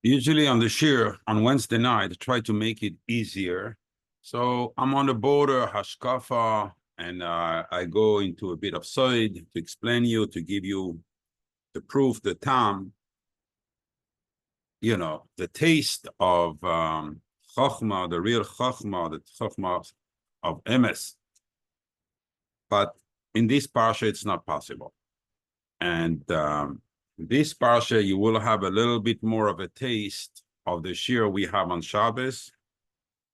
Usually on the shiur on Wednesday night, I try to make it easier. So I'm on the border, hashkafa, and I go into a bit of side to explain you, to give you the proof, the tam, the taste of chokhmah, the real chokhmah, the chokhmah of emes. But in this parsha, it's not possible. And this parsha, you will have a little bit more of a taste of the shiur we have on Shabbos.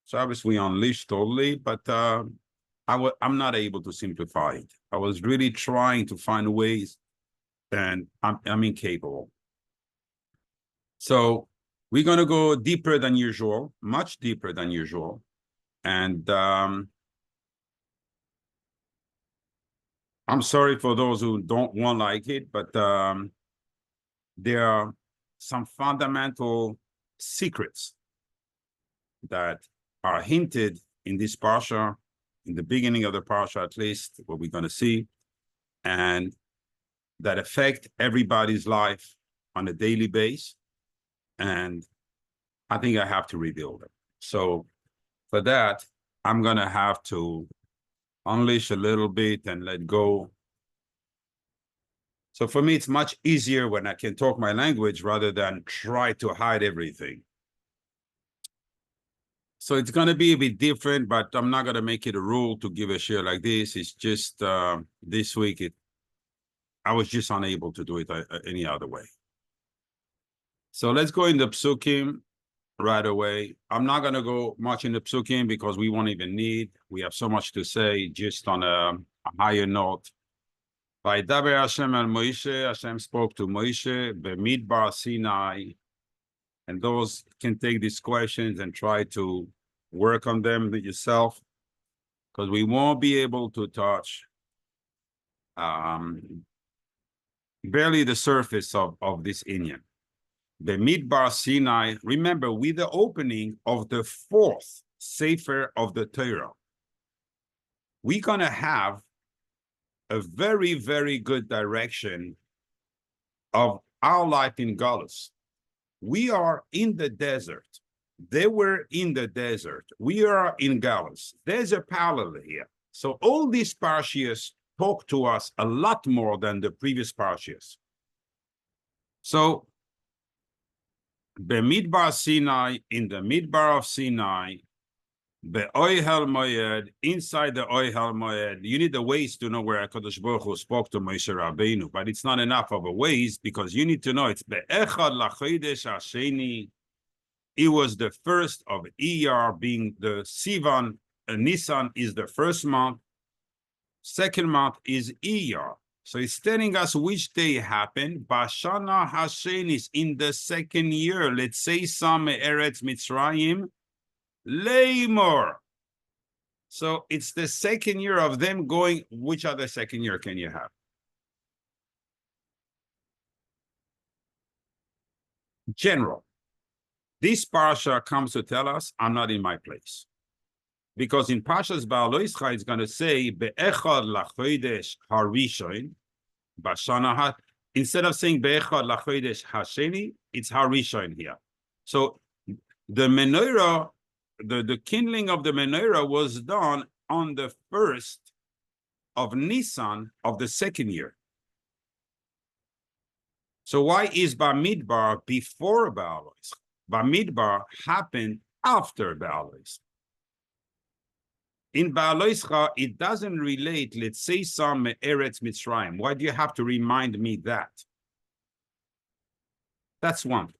Shabbos, we unleash totally, but I'm not able to simplify it. I was really trying to find ways, and I'm incapable. So we're going to go deeper than usual, much deeper than usual. And I'm sorry for those who don't want like it, but there are some fundamental secrets that are hinted in this parsha, in the beginning of the parsha at least, what we're going to see, and that affect everybody's life on a daily basis. And I think I have to reveal them. So for that, I'm going to have to unleash a little bit and let go. So for me, it's much easier when I can talk my language rather than try to hide everything. So it's going to be a bit different, but I'm not going to make it a rule to give a shiur like this. It's just this week, I was just unable to do it any other way. So let's go in the psukim right away. I'm not going to go much in the psukim because we won't even need. We have so much to say just on a higher note. Vaydaber Hashem el Moshe, Hashem spoke to Moshe, B'midbar Sinai, and those can take these questions and try to work on them yourself, because we won't be able to touch barely the surface of this inyan. B'midbar Sinai, remember, with the opening of the fourth sefer of the Torah, we're going to have a very, very good direction of our life in Galus. We are in the desert. They were in the desert. We are in Galus. There's a parallel here. So all these parshas talk to us a lot more than the previous parshas. So B'midbar Sinai, in the midbar of Sinai, Be'oihel Moed, inside the Oihel Moed, you need the ways to know where HaKadosh Baruch Hu spoke to Moshe Rabbeinu, but it's not enough of a ways, because you need to know it's Be'echad Lachodesh Hasheni. It was the first of Iyar, being the Sivan. Nisan is the first month. Second month is Iyar. So it's telling us which day happened. Bashana Hasheni is in the second year. Let's say some Eretz Mitzrayim. Leimor. So it's the second year of them going. Which other second year can you have? General. This parsha comes to tell us I'm not in my place. Because in Parshas Ba'aloischa, it's going to say, Be'echad lachodesh harishon, bashana, instead of saying Be'echad lachodesh hasheni, it's harishon here. So the menorah, the kindling of the menorah was done on the first of Nisan of the second year. So why is Bamidbar before Ba'aloischa? Bamidbar happened after Ba'aloischa. In Ba'aloischa, it doesn't relate, let's say, some Eretz Mitzrayim. Why do you have to remind me that? That's one.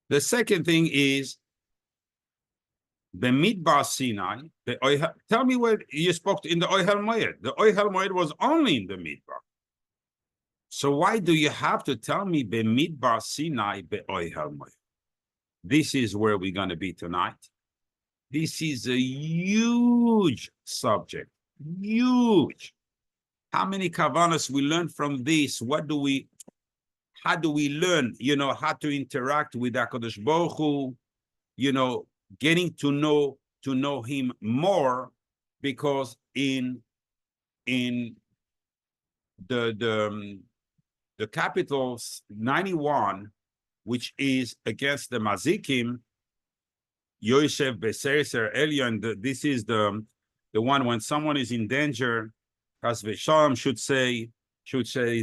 The second thing is, B'midbar Sinai, tell me where you spoke in the Oihel Moed. The Oihel Moed was only in the Midbar. So why do you have to tell me B'midbar Sinai Be'oihel Moed? This is where we're going to be tonight. This is a huge subject, huge. How many kavanas we learn from this? How do we learn, how to interact with HaKadosh Baruch Hu, getting to know him more, because in the capitals 91, which is against the Mazikim, Yosef Beseser Elyon. This is the one when someone is in danger, Chas v'shalom should say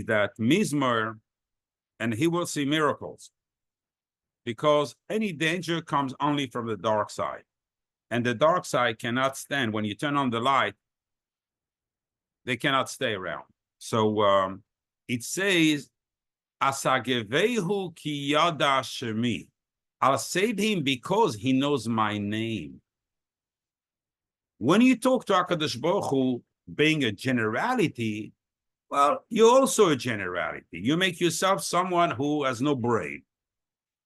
that Mizmor, and he will see miracles. Because any danger comes only from the dark side. And the dark side cannot stand. When you turn on the light, they cannot stay around. So it says, Asagevehu ki yada shemi. I'll save him because he knows my name. When you talk to HaKadosh Baruch Hu being a generality, well, you're also a generality. You make yourself someone who has no brain.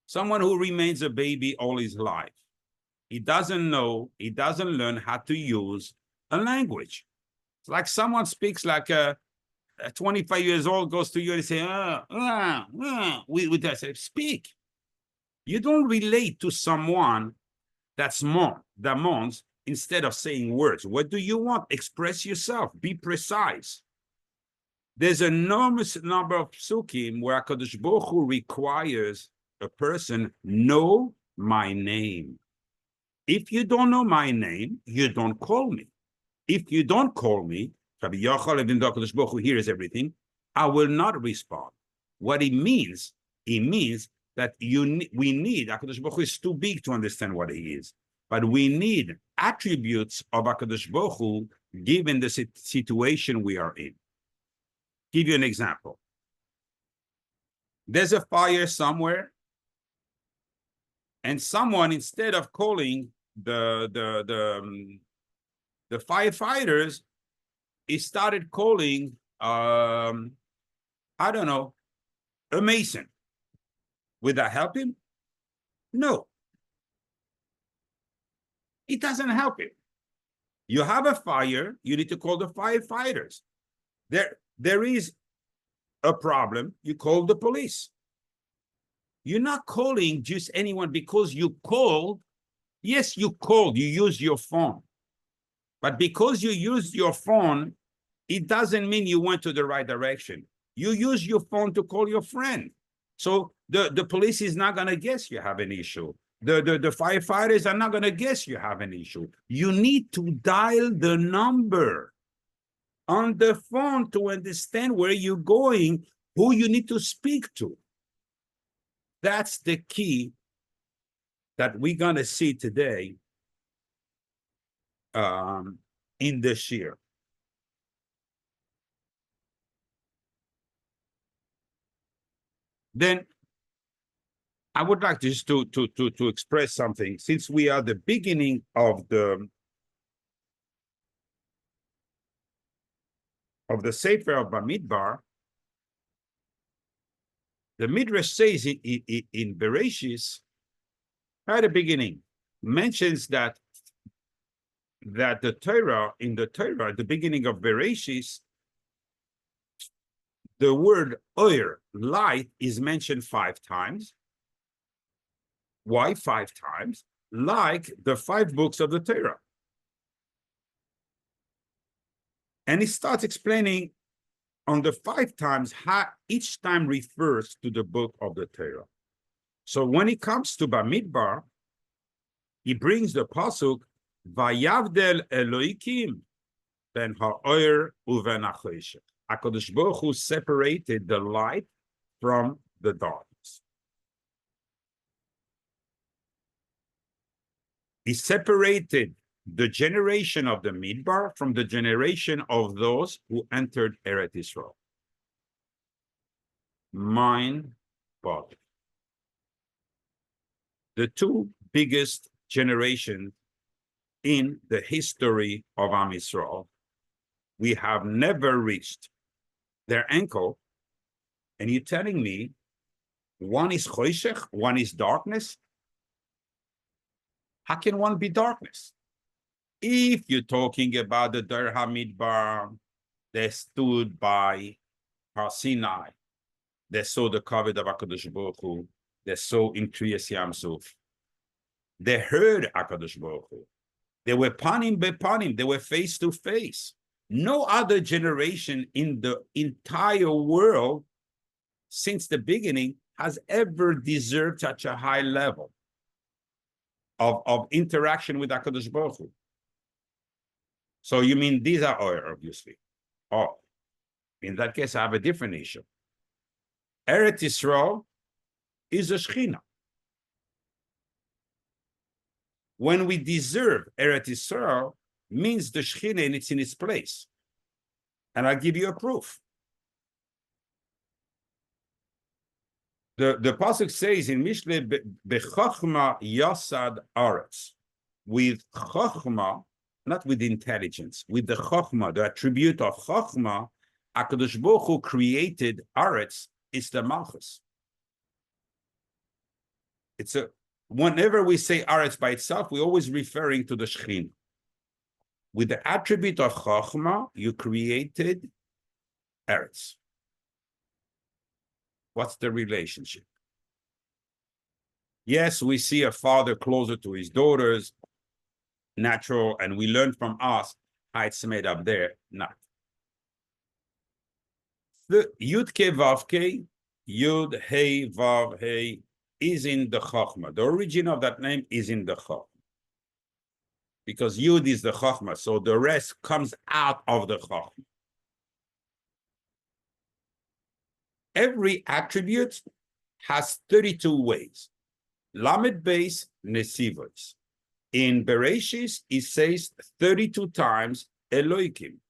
Someone who remains a baby all his life. He doesn't know, he doesn't learn how to use a language. It's like someone speaks like a 25 years old goes to you and say, we say, speak. You don't relate to someone that moans instead of saying words. What do you want? Express yourself, be precise. There's an enormous number of psukim where HaKadosh Baruch Hu requires a person know my name. If you don't know my name, you don't call me. If you don't call me, Rabbi Yochel, even though HaKadosh Baruch Hu hears everything, I will not respond. What it means that we need, HaKadosh Baruch Hu is too big to understand what he is, but we need attributes of HaKadosh Baruch Hu given the situation we are in. Give you an example. There's a fire somewhere, and someone, instead of calling the firefighters, he started calling, I don't know, a mason. Would that help him? No. It doesn't help him. You have a fire, you need to call the firefighters. There is a problem, you call the police. You're not calling just anyone because you called. Yes, you called, you used your phone. But because you used your phone, it doesn't mean you went to the right direction. You use your phone to call your friend. So the police is not going to guess you have an issue. The firefighters are not going to guess you have an issue. You need to dial the number on the phone to understand where you're going, who you need to speak to. That's the key that we're going to see today in the shiur. Then I would like just to express something, since we are the beginning of the Sefer of Bamidbar. The Midrash says in Bereshis, at the beginning, mentions that the Torah, the beginning of Bereshis, the word oir, light, is mentioned 5 times. Why 5 times? Like the 5 books of the Torah. And he starts explaining on the 5 times how each time refers to the book of the Torah. So when it comes to Bamidbar, he brings the pasuk, Vayavdel Eloikim ben ha'oir uven ha'choshech. HaKadosh Baruch Hu separated the light from the darkness. He separated the generation of the Midbar from the generation of those who entered Eretz Yisrael. Mind, body. The 2 biggest generations in the history of Am Yisrael, we have never reached their ankle, and you're telling me one is choshech, one is darkness? How can one be darkness? If you're talking about the Der HaMidbar, they stood by Sinai, they saw the covet of HaKadosh Baruch Hu, they saw in Kriyas Yam Suf, they heard HaKadosh Baruch Hu, they were panim bepanim, they were face to face. No other generation in the entire world since the beginning has ever deserved such a high level of interaction with HaKadosh Baruch Hu. So you mean these are oil, obviously. Oh, in that case, I have a different issue. Eretz Yisrael is a Shechina. When we deserve Eretz Yisrael, means the Shechina and it's in its place. And I'll give you a proof. The pasuk says in Mishle, "Bechachma yasad aretz," with chachma, not with intelligence, with the chachma, the attribute of chachma, HaKadosh Baruch Hu created aretz. It's the malchus. Whenever we say aretz by itself, we're always referring to the Shechin. With the attribute of chachma, you created aretz. What's the relationship? Yes, we see a father closer to his daughters, natural, and we learn from us how it's made up there, not. The Yud Ke Vav Ke, Yud Hey Vav Hey, is in the Chachma. The origin of that name is in the Chachma. Because Yud is the Chachma, so the rest comes out of the Chachma. Every attribute has 32 ways. Lamed Beis Nesivos. In Bereshis, it says 32 times Elohim.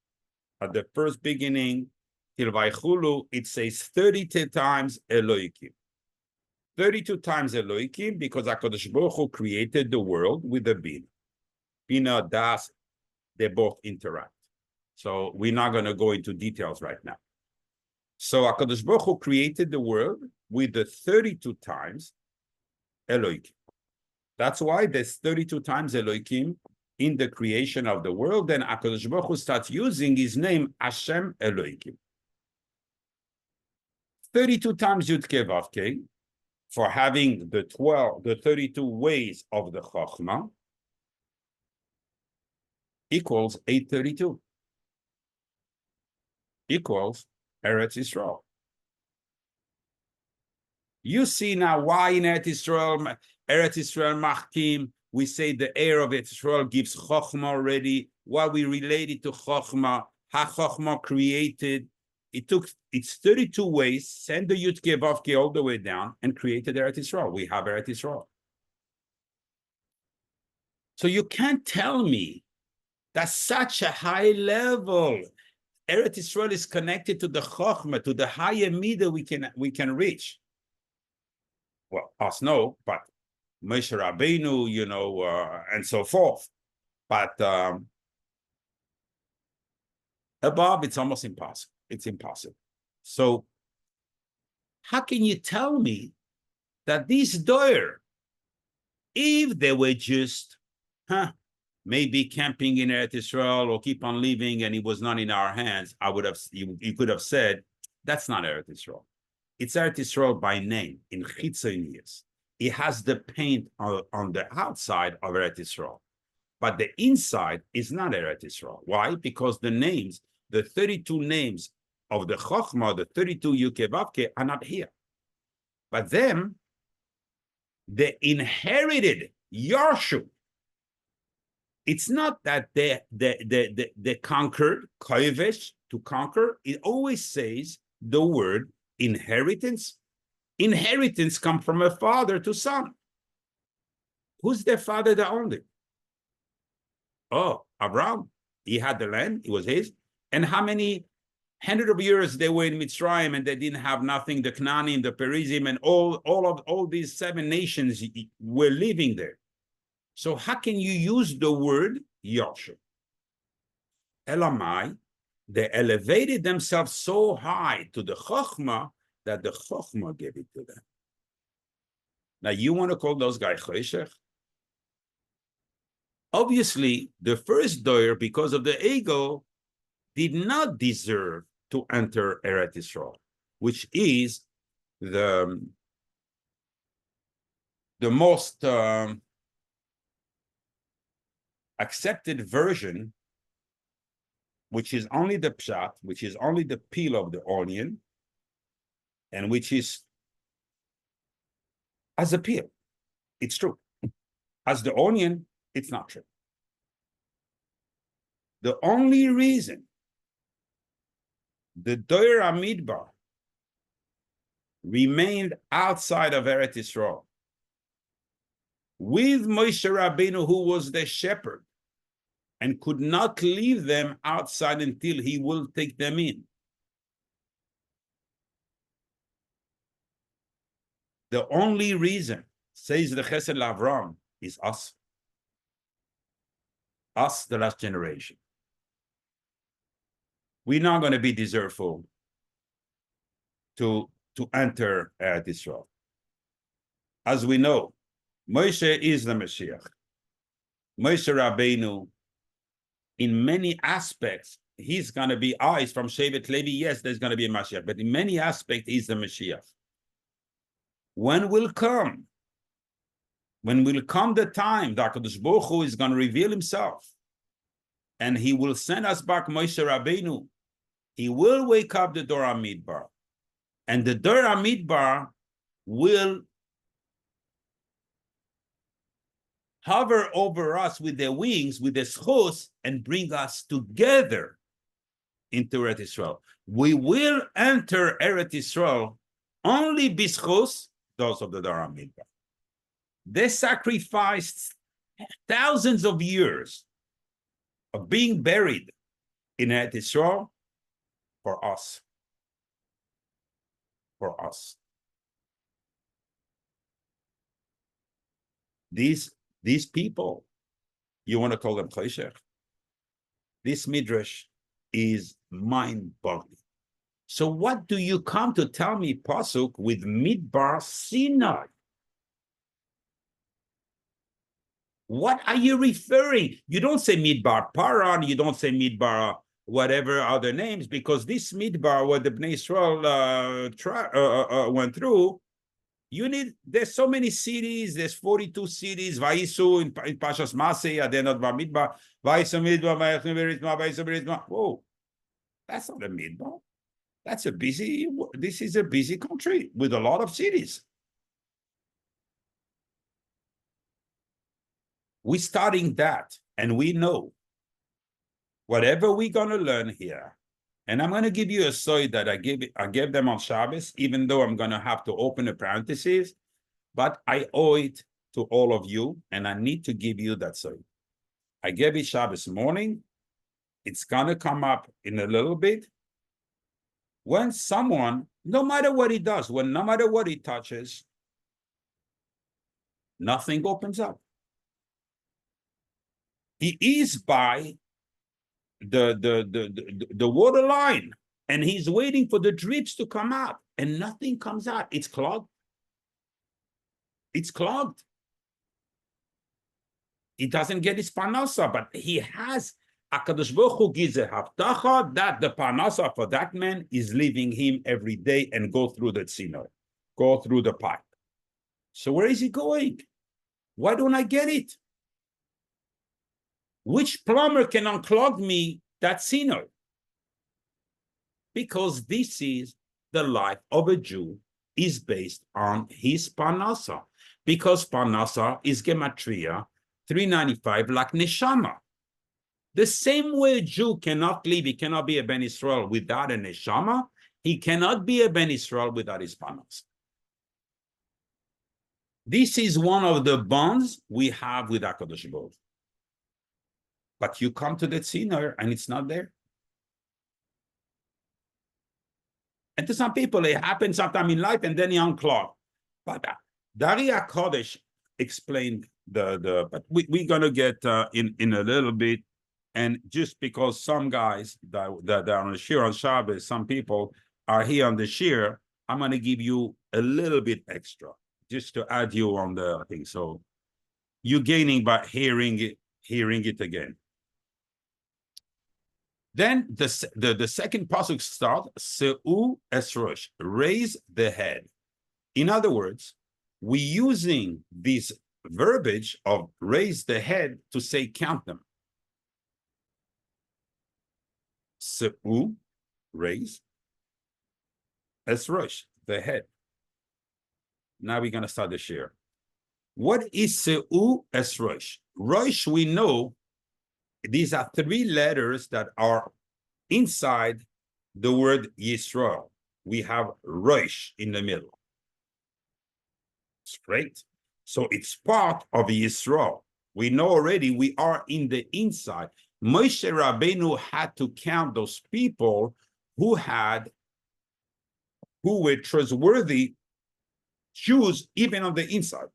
At the first beginning, Til Vaychulu, it says 32 times Elohim. 32 times Elohim because HaKadosh Baruch Hu created the world with the Bina. Bina, Das, they both interact. So we're not going to go into details right now. So HaKadosh Baruch Hu created the world with the 32 times Elohim. That's why there's 32 times Elohim in the creation of the world. Then HaKadosh Baruch Hu starts using his name Hashem Elohim. 32 times Yud Ke Vav Ke for having the 32 ways of the Chachma equals 832. Equals Eretz Yisrael. You see now why in Eretz Yisrael Machkim, we say the air of Eretz Yisrael gives Chochmah already. Why we relate it to Chochmah, how Chochmah created. It took its 32 ways, send the Yud Ke Vav Ke all the way down, and created Eretz Yisrael. We have Eretz Yisrael. So you can't tell me that such a high level Eretz Yisrael is connected to the Chochmah, to the higher midah we can reach. Well, us no, but Moshe Rabbeinu, and so forth. But above, it's almost impossible. It's impossible. So how can you tell me that these doer, if they were just, maybe camping in Eretz Yisrael or keep on living and it was not in our hands, you could have said, that's not Eretz Yisrael. It's Eretz Yisrael by name, in Chitzonius. It has the paint on the outside of Eretz Yisrael. But the inside is not Eretz Yisrael. Why? Because the names, the 32 names of the Chochmah, the 32 Yud Ke Vav Ke are not here. But them, they inherited Yarshu. It's not that they conquered, koivesh, to conquer. It always says the word inheritance. Inheritance comes from a father to son. Who's their father that owned it? Oh, Abraham. He had the land, it was his. And how many hundred of years they were in Mitzrayim and they didn't have nothing, the Canaanim, the Perizim, and all these 7 nations were living there. So how can you use the word Yosher? Elamai, they elevated themselves so high to the Chochmah that the Chochmah gave it to them. Now you want to call those guys Choshech? Obviously, the first doer, because of the ego, did not deserve to enter Eretz Yisrael, which is the most accepted version, which is only the pshat, which is only the peel of the onion, and which is as a peel. It's true. As the onion, it's not true. The only reason the Torah Midbar remained outside of Eretz Yisrael with Moshe Rabbeinu, who was the shepherd, and could not leave them outside until he will take them in. The only reason, says the Chesed Lavram, is us. Us, the last generation. We're not going to be deserveful to enter Eretz Yisrael. As we know, Moshe is the Mashiach. Moshe Rabbeinu, in many aspects, he's going to be, he's from Shevet Levi, yes, there's going to be a Mashiach, but in many aspects, he's the Mashiach. When will come the time that HaKadosh Baruch Hu is going to reveal himself, and he will send us back Moshe Rabbeinu, he will wake up the Torah Midbar, and the Torah Midbar will hover over us with their wings, with their schos, and bring us together into Eretz Yisrael. We will enter Eretz Yisrael only bischos, those of the Torah Midbar. They sacrificed thousands of years of being buried in Eretz Yisrael for us. For us. These people, you want to call them Choshech? This midrash is mind-boggling. So what do you come to tell me, Pasuk, with Midbar Sinai? What are you referring? You don't say Midbar Paran, you don't say Midbar whatever other names, because this Midbar, what the Bnei Yisrael went through, there's so many cities, there's 42 cities, Vaisu in Pashas Masei, Adenot Midbar, Vaisu Midbar, Vaisu Midbar. Whoa, that's not a Midbar. This is a busy country with a lot of cities. We're studying that, and we know whatever we're going to learn here, and I'm going to give you a soy that I gave them on Shabbos, even though I'm going to have to open a parenthesis, but I owe it to all of you, and I need to give you that soy. I gave it Shabbos morning. It's going to come up in a little bit. When someone, no matter what he does, no matter what he touches, nothing opens up. He is by the water line, and he's waiting for the drips to come out, and nothing comes out. It's clogged. It's clogged. He doesn't get his parnasa, but he has HaKadosh Baruch Hu gives a haftacha that the parnasa for that man is leaving him every day and go through the tzino, go through the pipe. So where is he going? Why don't I get it? Which plumber can unclog me that tzino? Because this is the life of a Jew is based on his parnasa. Because parnasa is gematria 395 like neshama. The same way a Jew cannot live, he cannot be a Ben Israel without a neshama, he cannot be a Ben Israel without his parnasa. This is one of the bonds we have with HaKadosh Baruch. But you come to the tziner and it's not there. And to some people, it happens sometime in life and then you unclog. But Daria Kodesh explained but we're going to get in a little bit. And just because some guys that are on the shiur on Shabbos, some people are here on the shiur, I'm going to give you a little bit extra just to add you on the thing. So you're gaining by hearing it again. Then the second pasuk starts, Se'u esrosh, raise the head. In other words, we're using this verbiage of raise the head to say count them. Se'u, raise, esrosh, the head. Now we're going to start the shiur. What is Seu as Rosh? Rosh, we know these are three letters that are inside the word Yisrael. We have Rosh in the middle. Straight. So it's part of Yisrael. We know already we are in the inside. Moshe Rabbeinu had to count those people who were trustworthy Jews even on the inside.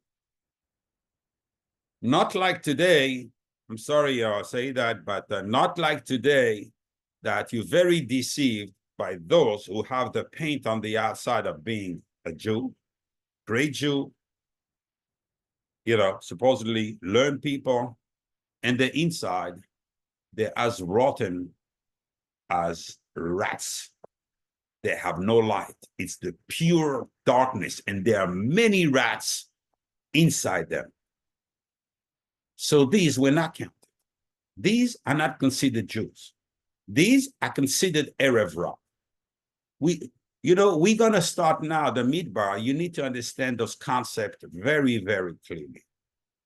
Not like today, I'm sorry I'll say that, but not like today that you're very deceived by those who have the paint on the outside of being a Jew, great Jew, supposedly learn people, and the inside, they're as rotten as rats. They have no light. It's the pure darkness, and there are many rats inside them. So these were not counted. These are not considered Jews. These are considered Erev Rav. We're going to start now the Midbar. You need to understand those concepts very, very clearly.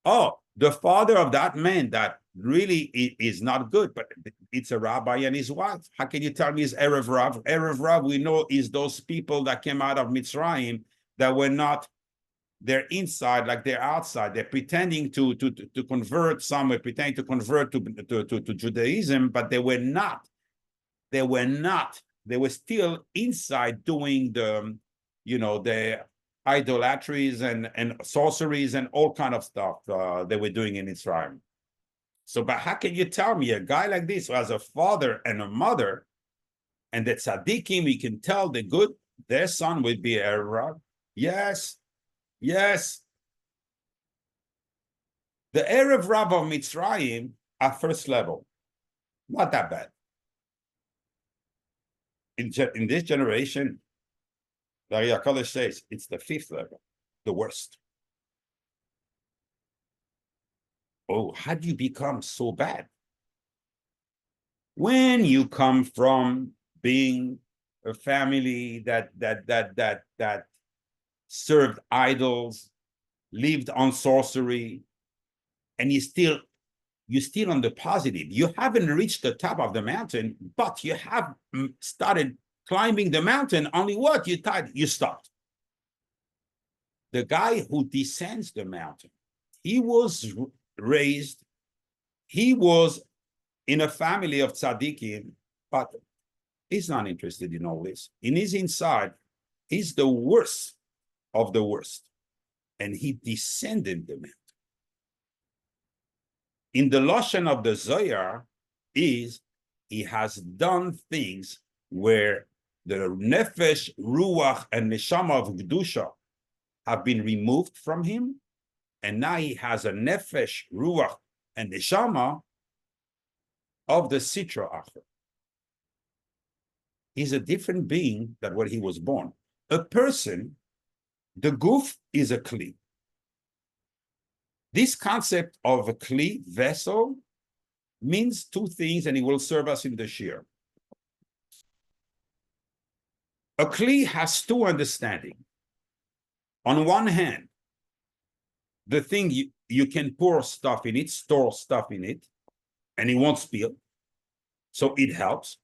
Oh, the father of that man that really is not good, but it's a rabbi and his wife. How can you tell me it's Erev Rav? Erev Rav, we know, is those people that came out of Mitzrayim that were not, they're inside like they're outside. They're pretending to convert. Some were pretending to convert to Judaism, but they were not. They were still inside doing the idolatries and sorceries and all kind of stuff they were doing in Israel. So, but how can you tell me a guy like this who has a father and a mother, and the tzaddikim, we can tell the good, their son would be a Rav? Yes. The Erev Rav of Mitzrayim are first level. Not that bad. In this generation, like Yaakov says, it's the fifth level, the worst. Oh, how do you become so bad? When you come from being a family that served idols, lived on sorcery, and you're still on the positive. You haven't reached the top of the mountain, but you have started climbing the mountain. Only what? You stopped. The guy who descends the mountain, he was in a family of tzaddikim, but he's not interested in all this. In his inside, he's the worst of the worst. And he descended the mountain. In the Lashon of the Zohar is he has done things where the nefesh, ruach, and neshama of Kedusha have been removed from him, and now he has a nefesh, ruach, and neshama of the sitra acher. He's a different being than when he was born. A person, the guf is a kli. This concept of a kli, vessel, means two things, and it will serve us in the shiur. A kli has two understandings. On one hand, the thing you can pour stuff in it, store stuff in it, and it won't spill, so it helps.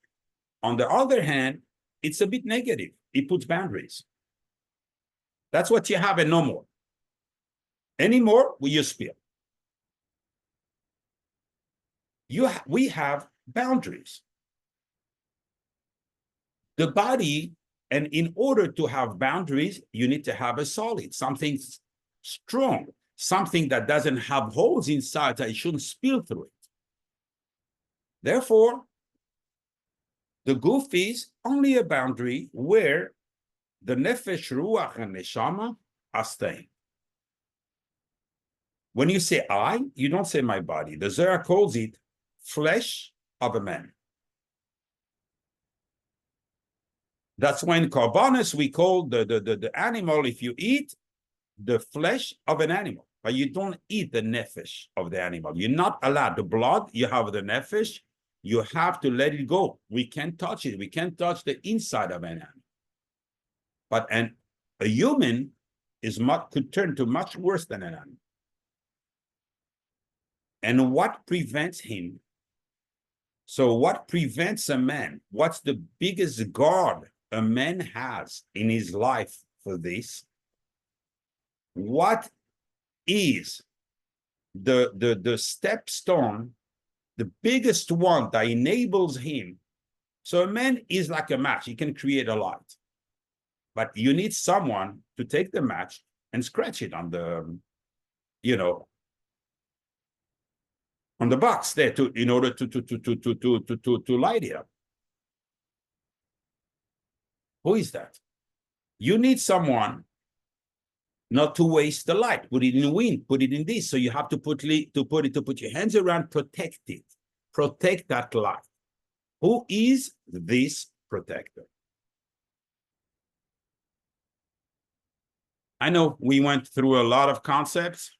On the other hand, it's a bit negative. It puts boundaries. That's what you have and no more. Any more, will you spill? We have boundaries. The body, and in order to have boundaries, you need to have a solid, something strong, something that doesn't have holes inside that it shouldn't spill through it. Therefore, the guf is only a boundary where the nefesh, ruach, and neshama are staying. When you say I, you don't say my body. The Zohar calls it flesh of a man. That's why in Karbanis we call the animal, if you eat, the flesh of an animal. But you don't eat the nefesh of the animal. You're not allowed. The blood, you have the nefesh. You have to let it go. We can't touch it. We can't touch the inside of an animal. But a human, could turn to much worse than an animal. And what prevents him? So what prevents a man? What's the biggest guard a man has in his life for this? What is the stepstone, the biggest one that enables him? So a man is like a match. He can create a light. But you need someone to take the match and scratch it on the, on the box there in order to light it up. Who is that? You need someone not to waste the light. Put it in the wind, put it in this. So you have to put your hands around, protect it, protect that light. Who is this protector? I know we went through a lot of concepts,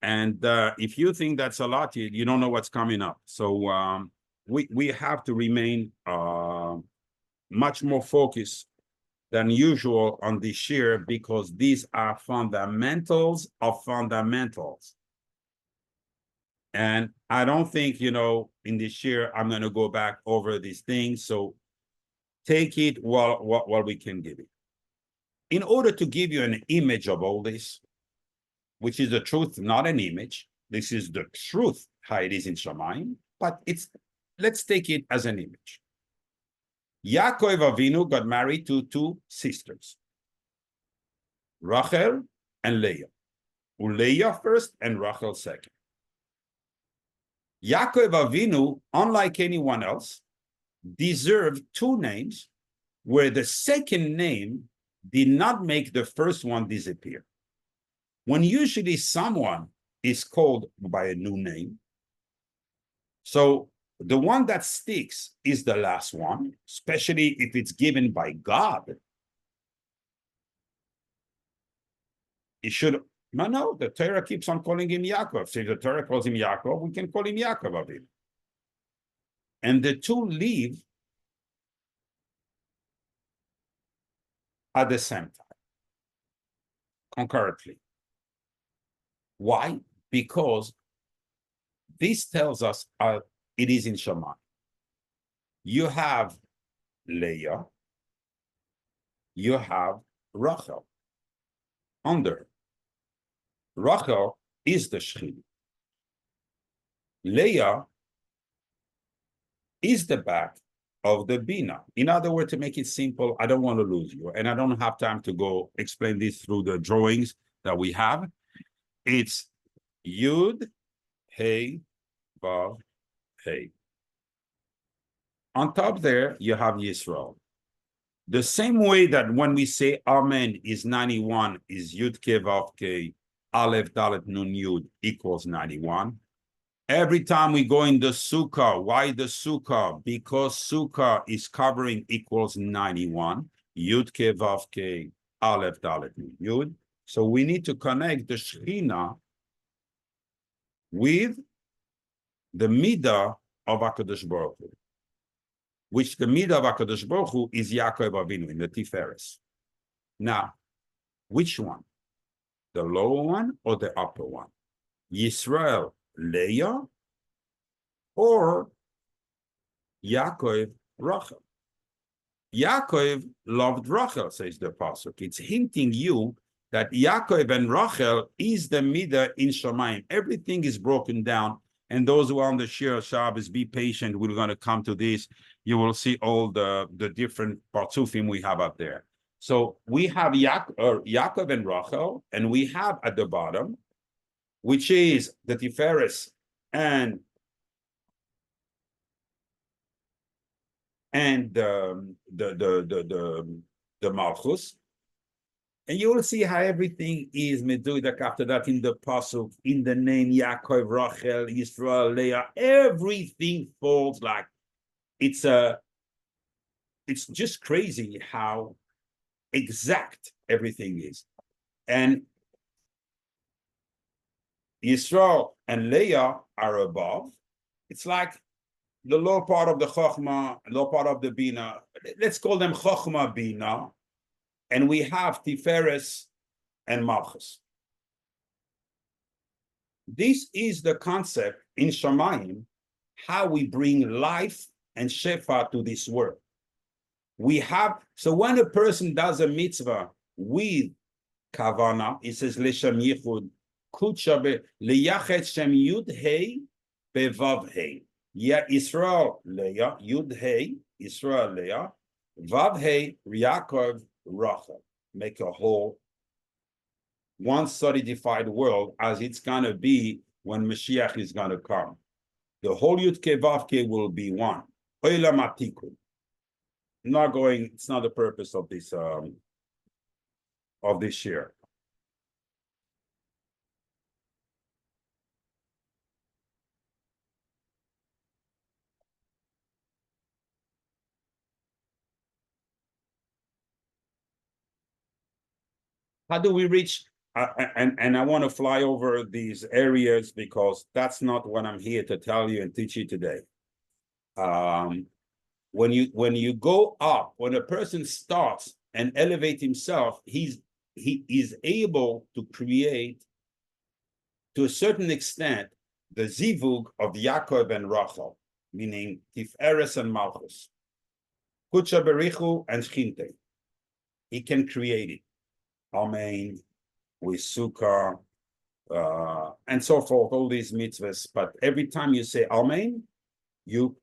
and if you think that's a lot, you don't know what's coming up. So we have to remain much more focused than usual on this shiur, because these are fundamentals of fundamentals. And I don't think, in this shiur, I'm going to go back over these things. So take it while we can give it. In order to give you an image of all this, which is the truth, not an image. This is the truth, how it is in Shamayim, but let's take it as an image. Yaakov Avinu got married to two sisters, Rachel and Leah. Leah first and Rachel second. Yaakov Avinu, unlike anyone else, deserved two names where the second name did not make the first one disappear. When usually someone is called by a new name, so the one that sticks is the last one, especially if it's given by God. It should, no, the Torah keeps on calling him Yaakov. So if the Torah calls him Yaakov, we can call him Yaakov Avinu. And the two live at the same time, concurrently. Why? Because this tells us it is in Shammai. You have Leah, you have Rachel under. Rachel is the Shechina. Leah is the back of the Bina. In other words, to make it simple, I don't want to lose you, and I don't have time to go explain this through the drawings that we have. It's Yud, Hey, Vav, Hey. On top there, you have Yisrael. The same way that when we say Amen is 91, is Yud, Ke, Vav, Ke, Aleph, Dalet, Nun, Yud equals 91. Every time we go in the Sukkah, why the Sukkah? Because Sukkah is covering equals 91. Yud, Ke, Vav, Ke, Aleph, Dalet, Nun, Yud. So we need to connect the Shechina with the Midah of HaKadosh Baruch Hu, which the Midah of HaKadosh Baruch Hu is Yaakov Avinu in the Tiferes. Now, which one? The lower one or the upper one? Yisrael, Leah, or Yaakov, Rachel? Yaakov loved Rachel, says the Pasuk. It's hinting you that Yaakov and Rachel is the Midah in Shamayim. Everything is broken down. And those who are on the shiur Shabbos, be patient. We're going to come to this. You will see all the different partsufim we have up there. So we have Yaakov and Rachel, and we have at the bottom, which is the Tiferes and the Malchus. And you will see how everything is medudak after that in the pasuk, in the name Yaakov, Rachel, Yisrael, Leah. Everything falls like it's just crazy how exact everything is. And Yisrael and Leah are above. It's like the lower part of the Chokhmah, lower part of the Bina. Let's call them Chokhmah Bina. And we have Tiferes and Malchus. This is the concept in Shamayim, how we bring life and Shefa to this world. So when a person does a mitzvah with Kavana, it says Leshem Yichud, Kutsha Leyachet Shem Yud Hei Bevav Hei. Ya Israel Leah, Yud Hei, Israel Leah, Vav Hei, Yaakov, Rachel. Make a whole one solidified world as it's going to be when Mashiach is going to come. The whole Yud Ke Vav Ke will be one. Olam Atikun. It's not the purpose of this year. How do we reach? And I want to fly over these areas because that's not what I'm here to tell you and teach you today. When you go up, when a person starts and elevate himself, he is able to create, to a certain extent, the zivug of Yaakov and Rachel, meaning Tiferes and Malchus, Kutsha Berichu and Shchinte. He can create it. Amen, with Sukkah, and so forth, all these mitzvahs. But every time you say Amen, you're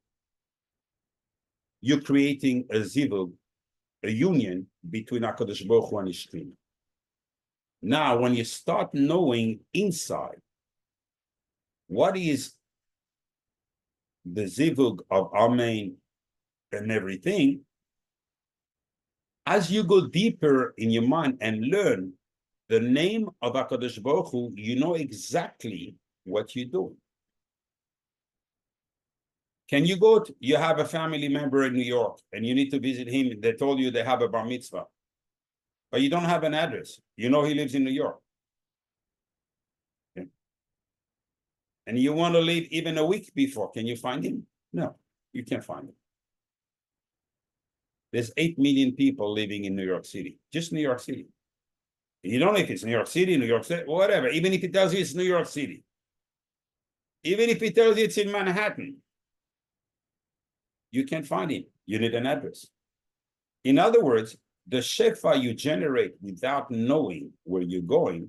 creating a zivug, a union between HaKadosh Baruch Hu and Ishtin. Now, when you start knowing inside what is the zivug of Amen and everything, as you go deeper in your mind and learn the name of HaKadosh Baruch Hu, you know exactly what you're doing. Can you you have a family member in New York and you need to visit him. They told you they have a bar mitzvah, but you don't have an address. You know he lives in New York. Okay. And you want to leave even a week before. Can you find him? No, you can't find him. There's 8 million people living in New York City, just New York City. You don't know if it's New York City, whatever. Even if it tells you it's New York City. Even if it tells you it's in Manhattan, you can't find him. You need an address. In other words, the shefa you generate without knowing where you're going,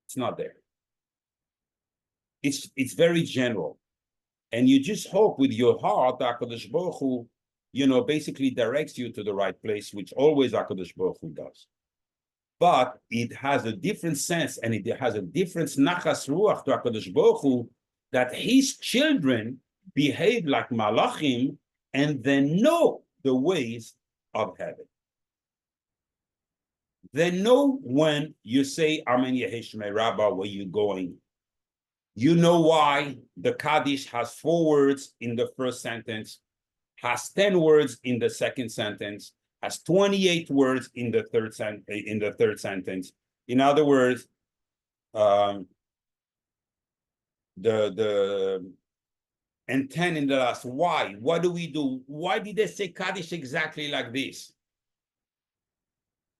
it's not there. It's very general. And you just hope with your heart that HaKadosh Baruch Hu, basically directs you to the right place, which always HaKadosh Baruch Hu does. But it has a different sense and it has a different nachas ruach to HaKadosh Baruch Hu, that his children behave like malachim and then know the ways of heaven. They know when you say Amen Yeheshmei Rabbah, where you're going. You know why the Kaddish has 4 words in the first sentence, has 10 words in the second sentence, has 28 words in the third sentence. In other words, and 10 in the last. Why? What do we do? Why did they say Kaddish exactly like this?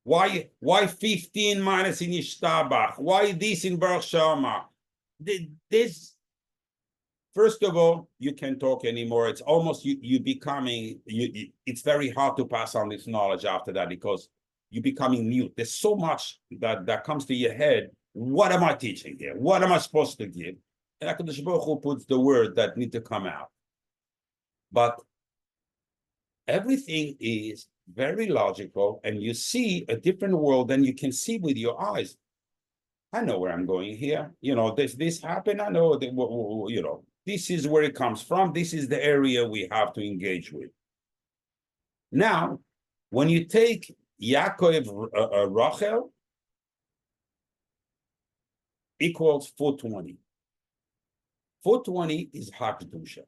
Why 15 minus in Ishtabach? Why this in Baruch Shama? This, first of all, you can't talk anymore. It's almost you becoming, it's very hard to pass on this knowledge after that because you're becoming mute. There's so much that comes to your head. What am I teaching here? What am I supposed to give? And HaKadosh Baruch Hu puts the word that need to come out. But everything is very logical, and you see a different world than you can see with your eyes. I know where I'm going here. This happened. I know that, this is where it comes from. This is the area we have to engage with. Now, when you take Yaakov Rachel equals 420. 420 is Hakdusha.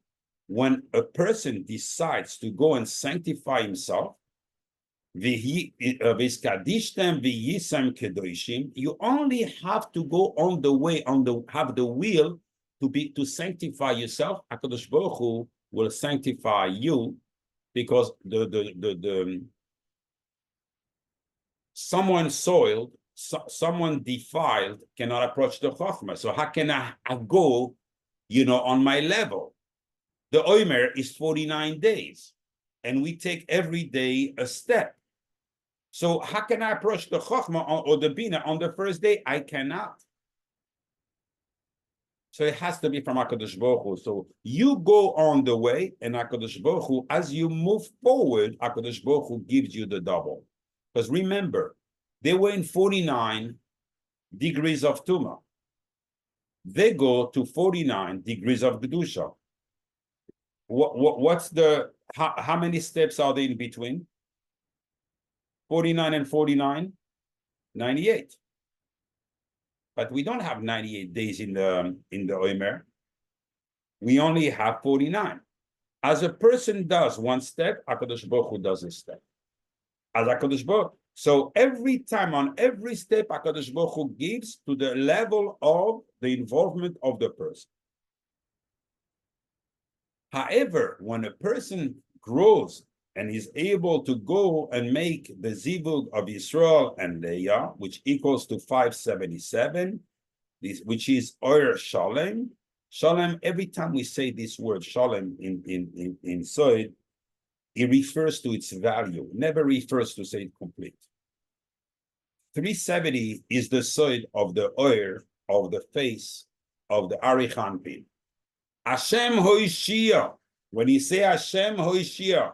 When a person decides to go and sanctify himself, you only have to go on the way, have the will to sanctify yourself. HaKadosh Baruch Hu will sanctify you, because someone soiled someone defiled cannot approach the Chokhmah. So how can I go, on my level? The Omer is 49 days, and we take every day a step. So how can I approach the Chokhmah or the Bina on the first day? I cannot. So it has to be from HaKadosh Baruch Hu. So you go on the way, and HaKadosh Baruch Hu, as you move forward, HaKadosh Baruch Hu gives you the double. Because remember, they were in 49 degrees of Tumah. They go to 49 degrees of Kedusha. What's how many steps are there in between? 49 and 49? 98. But we don't have 98 days in the Omer. We only have 49. As a person does one step, HaKadosh Baruch Hu does a step. As HaKadosh Baruch Hu. So every time, on every step, HaKadosh Baruch Hu gives to the level of the involvement of the person. However, when a person grows and is able to go and make the zivug of Yisrael and Leah, which equals to 577, which is Oyer Shalem. Shalem, every time we say this word Shalem in Sod, it refers to its value, never refers to say it complete. 370 is the Sod of the Oyer, of the face of the Arich Anpin. Hashem Hoishia. When you say Hashem Hoishia,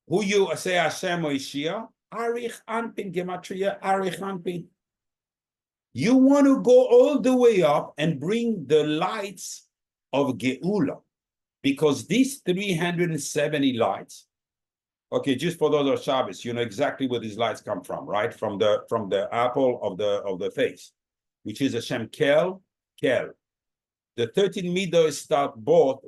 who you say Hashem Hoishia? Arich Anpin, Gematria, Arich Anpin. You want to go all the way up and bring the lights of Geula, because these 370 lights, okay, just for those of Shabbos, you know exactly where these lights come from, right? From the apple of the face, which is Hashem Kel. The 13 midos start both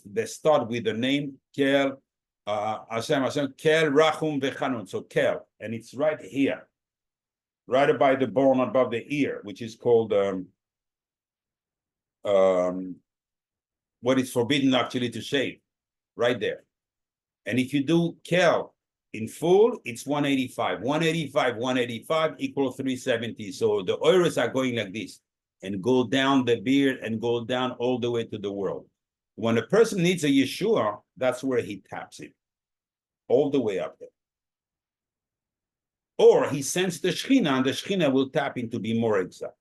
they start with the name Kel, Hashem Kel Rachum Vechanun. So Kel, and it's right here, right by the bone above the ear, which is called what is forbidden actually to shave, right there. And if you do Kel in full, it's 185. 185 equals 370. So the oiros are going like this, and go down the beard and go down all the way to the world. When a person needs a Yeshua, that's where he taps it, all the way up there. Or he sends the Shechina, and the Shechina will tap in to be more exact.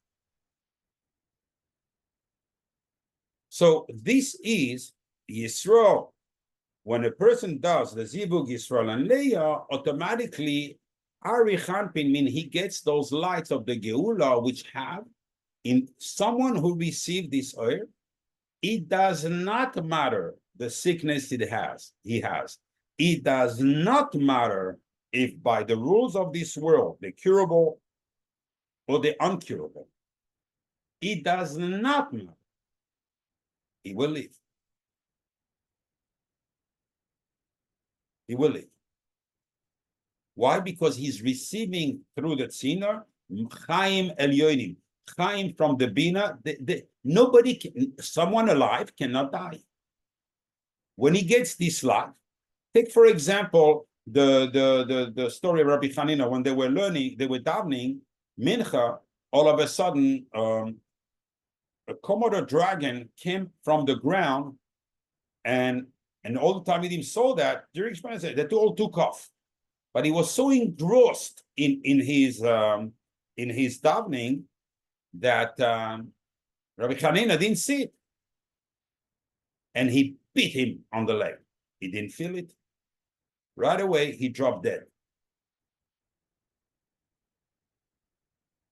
So this is Yisrael. When a person does the Zivug Yisrael and Leah, automatically Ari Chanpin means he gets those lights of the Geula, which have in someone who received this oil. It does not matter the sickness he has. It does not matter if by the rules of this world, the curable or the uncurable. It does not matter. He will live. He will live. Why? Because he's receiving through the tziner Chaim Elyonim, Chaim from the Bina. Someone alive cannot die. When he gets this life, take for example the story of Rabbi Hanina. When they were davening Mincha, all of a sudden a Komodo dragon came from the ground, and all the Talmidim saw that during experience, they all took off. But he was so engrossed in his davening that Rabbi Hanina didn't see it. And he beat him on the leg. He didn't feel it. Right away, he dropped dead.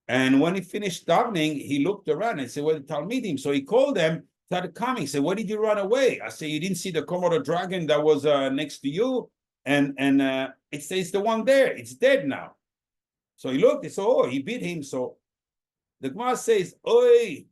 And when he finished davening, he looked around and said, well, the Talmidim. So he called them, started coming. He said, why did you run away? I said, you didn't see the Komodo dragon that was next to you? And it says the one there, it's dead now. So he looked, he said, oh, he beat him. So the Gemara says, oi,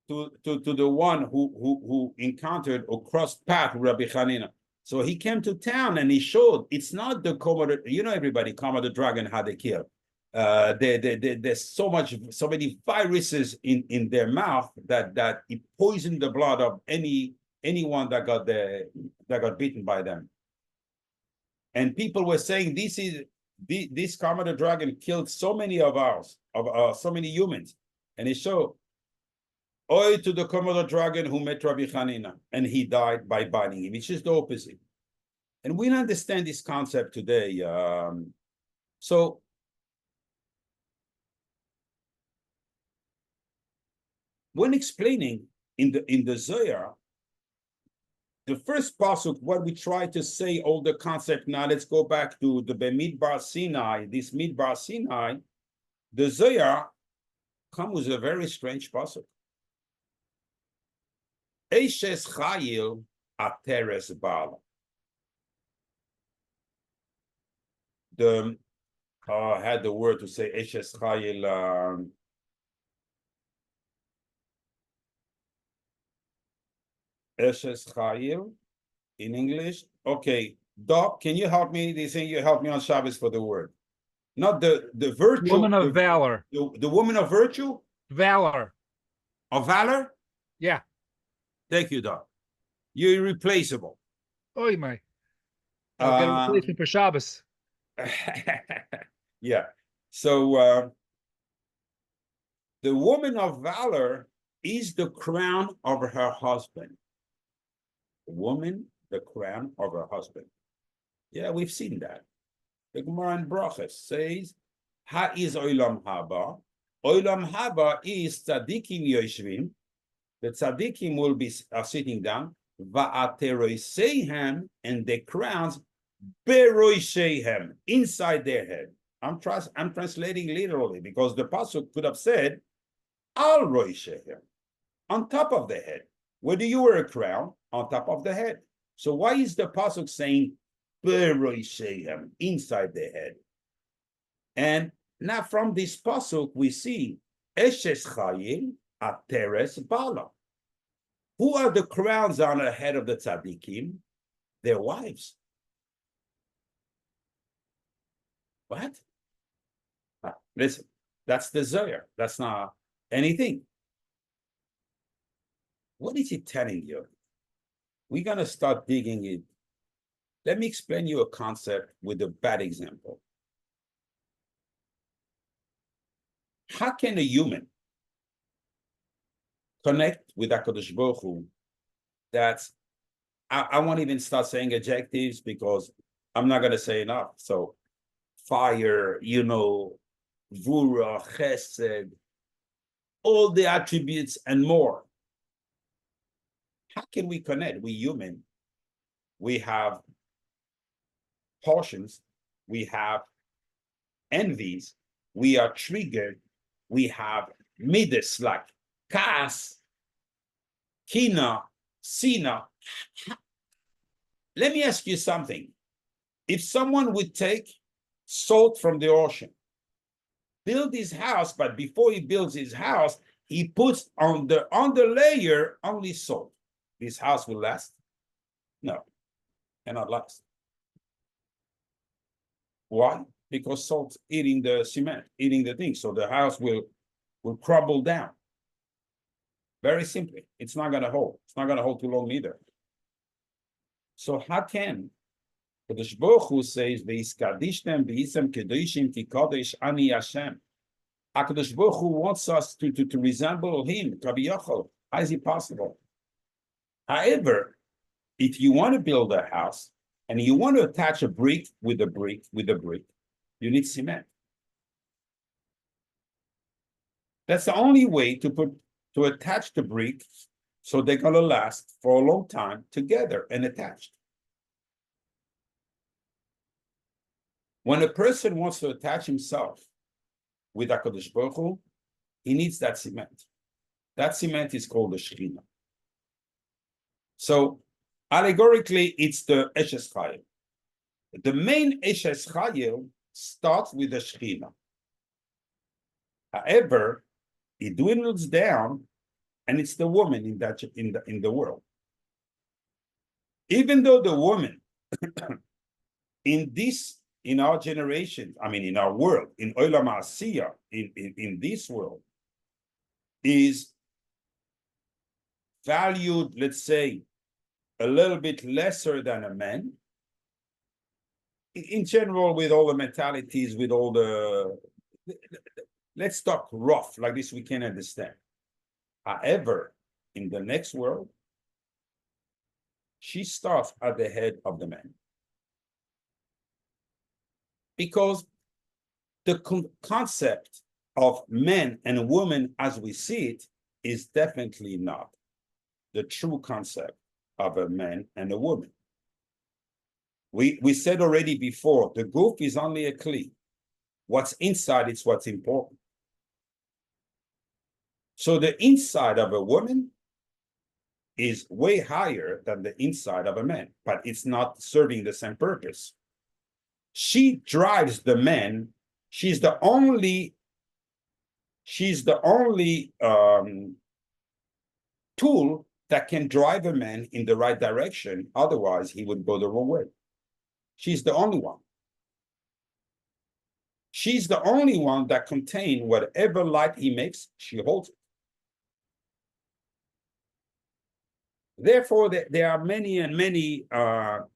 to the one who encountered or crossed path with Rabbi Hanina. So he came to town and he showed it's not the Komodo, everybody, Komodo dragon, how they kill. There's so many viruses in their mouth that it poisoned the blood of anyone that got bitten by them. And people were saying this is this Komodo dragon killed so many of ours, of so many humans. And it showed, Oi to the Komodo dragon who met Rabbi Hanina, and he died by biting him. It's just the opposite. And we don't understand this concept today. So when explaining in the Zohar, the first pasuk, what we try to say, all the concept. Now let's go back to the Bemidbar Sinai. This Midbar Sinai, the Zohar comes with a very strange pasuk. Eishes Chayil Ateres Bala. I had the word to say Eishes Chayil. Eshes Chayil in English. Okay, Doc, can you help me? They say you help me on Shabbos for the word. Not the virtue. Woman of valor. The woman of virtue? Valor. Of valor? Yeah. Thank you, Doc. You're irreplaceable. Oh, you might. I'll get a replacement for Shabbos. Yeah. So the woman of valor is the crown of her husband. The woman, the crown of her husband. Yeah, we've seen that. The Gemara in Brachas says, "Ha is olam haba." Olam haba is tzaddikim yoshvim. The tzaddikim will be sitting down. Va'ateroiseihem, and the crowns beroiseihem, inside their head. I'm translating literally because the pasuk could have said al roiseihem, on top of the head. Where do you wear a crown? On top of the head. So why is the pasuk saying beroiseihem, inside the head? And now from this pasuk we see eshes chayil ateres bala. Who are the crowns on the head of the tzaddikim? Their wives. What? Listen, that's the Zohar. That's not anything. What is it telling you? We're going to start digging it. Let me explain you a concept with a bad example. How can a human connect with HaKadosh Baruch Hu? That's, I won't even start saying adjectives because I'm not going to say enough. So fire, Vura, Chesed, all the attributes and more. How can we connect? We human, we have portions, we have envies, we are triggered, we have midas like kas, kina, sina. Let me ask you something. If someone would take salt from the ocean, build his house, but before he builds his house, he puts on the underlayer only salt. This house will last? No, cannot last. Why? Because salt's eating the cement, eating the thing, so the house will crumble down. Very simply, it's not going to hold. It's not going to hold too long either. So how can the Baruch Hu says, "Veiskadishtem v'isem kedoshim ki kodesh ani Hashem"? HaKadosh Baruch Hu wants us to resemble Him. How is it possible? However, if you want to build a house and you want to attach a brick with a brick, you need cement. That's the only way to attach the brick so they're going to last for a long time together and attached. When a person wants to attach himself with HaKadosh Baruch Hu, he needs that cement. That cement is called the Shekhinah. So, allegorically, it's the Eshes Chayil. The main Eshes Chayil starts with the Shekhinah. However, it dwindles down, and it's the woman in the world. Even though the woman in our generation, in our world, in Olam Asiyah, in this world, is valued, let's say, a little bit lesser than a man, in general, with all the mentalities, with all the, let's talk rough, like this we can understand. However, in the next world, she starts at the head of the man. Because the concept of man and woman as we see it is definitely not the true concept of a man and a woman. We said already before, the goof is only a kli. What's inside is what's important. So the inside of a woman is way higher than the inside of a man, but it's not serving the same purpose. She drives the man. She's the only tool that can drive a man in the right direction. Otherwise, he would go the wrong way. She's the only one. She's the only one that contains whatever light he makes, she holds it. Therefore, there are many and many, but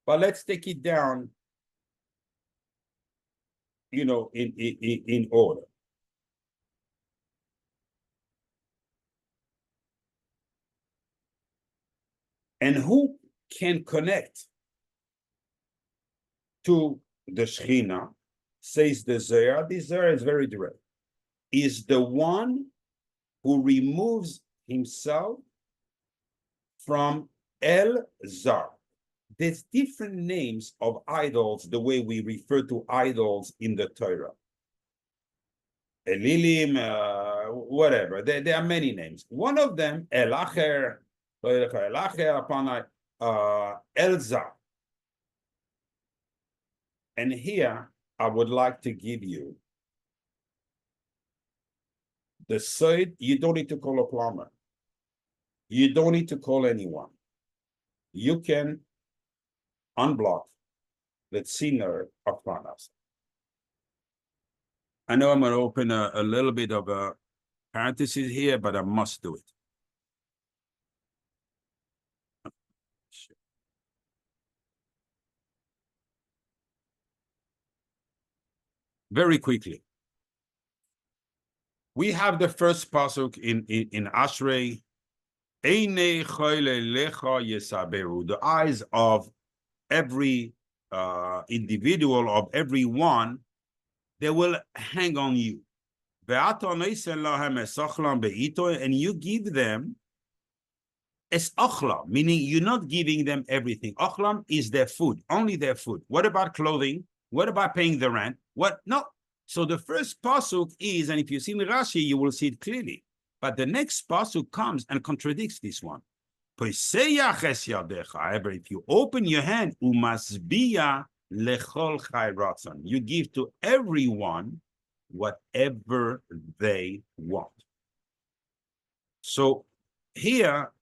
let's take it down, in order. And who can connect to the Shechina, says the Zohar. The Zohar is very direct. Is the one who removes himself from El Zar. There's different names of idols, the way we refer to idols in the Torah. Elilim, whatever. There are many names. One of them, El Acher, El Zar. And here, I would like to give you the side. You don't need to call a plumber. You don't need to call anyone. You can unblock the sinner of Parasha. I know I'm going to open a little bit of a parenthesis here, but I must do it. Very quickly. We have the first pasuk in Ashrei. The eyes of every individual, of every one, they will hang on you. And you give them es achlam, meaning you're not giving them everything. Achlam is their food, only their food. What about clothing? What about paying the rent? What? No. So the first pasuk is, and if you see in Rashi, you will see it clearly. But the next pasuk comes and contradicts this one. However, if you open your hand, you give to everyone whatever they want. So here,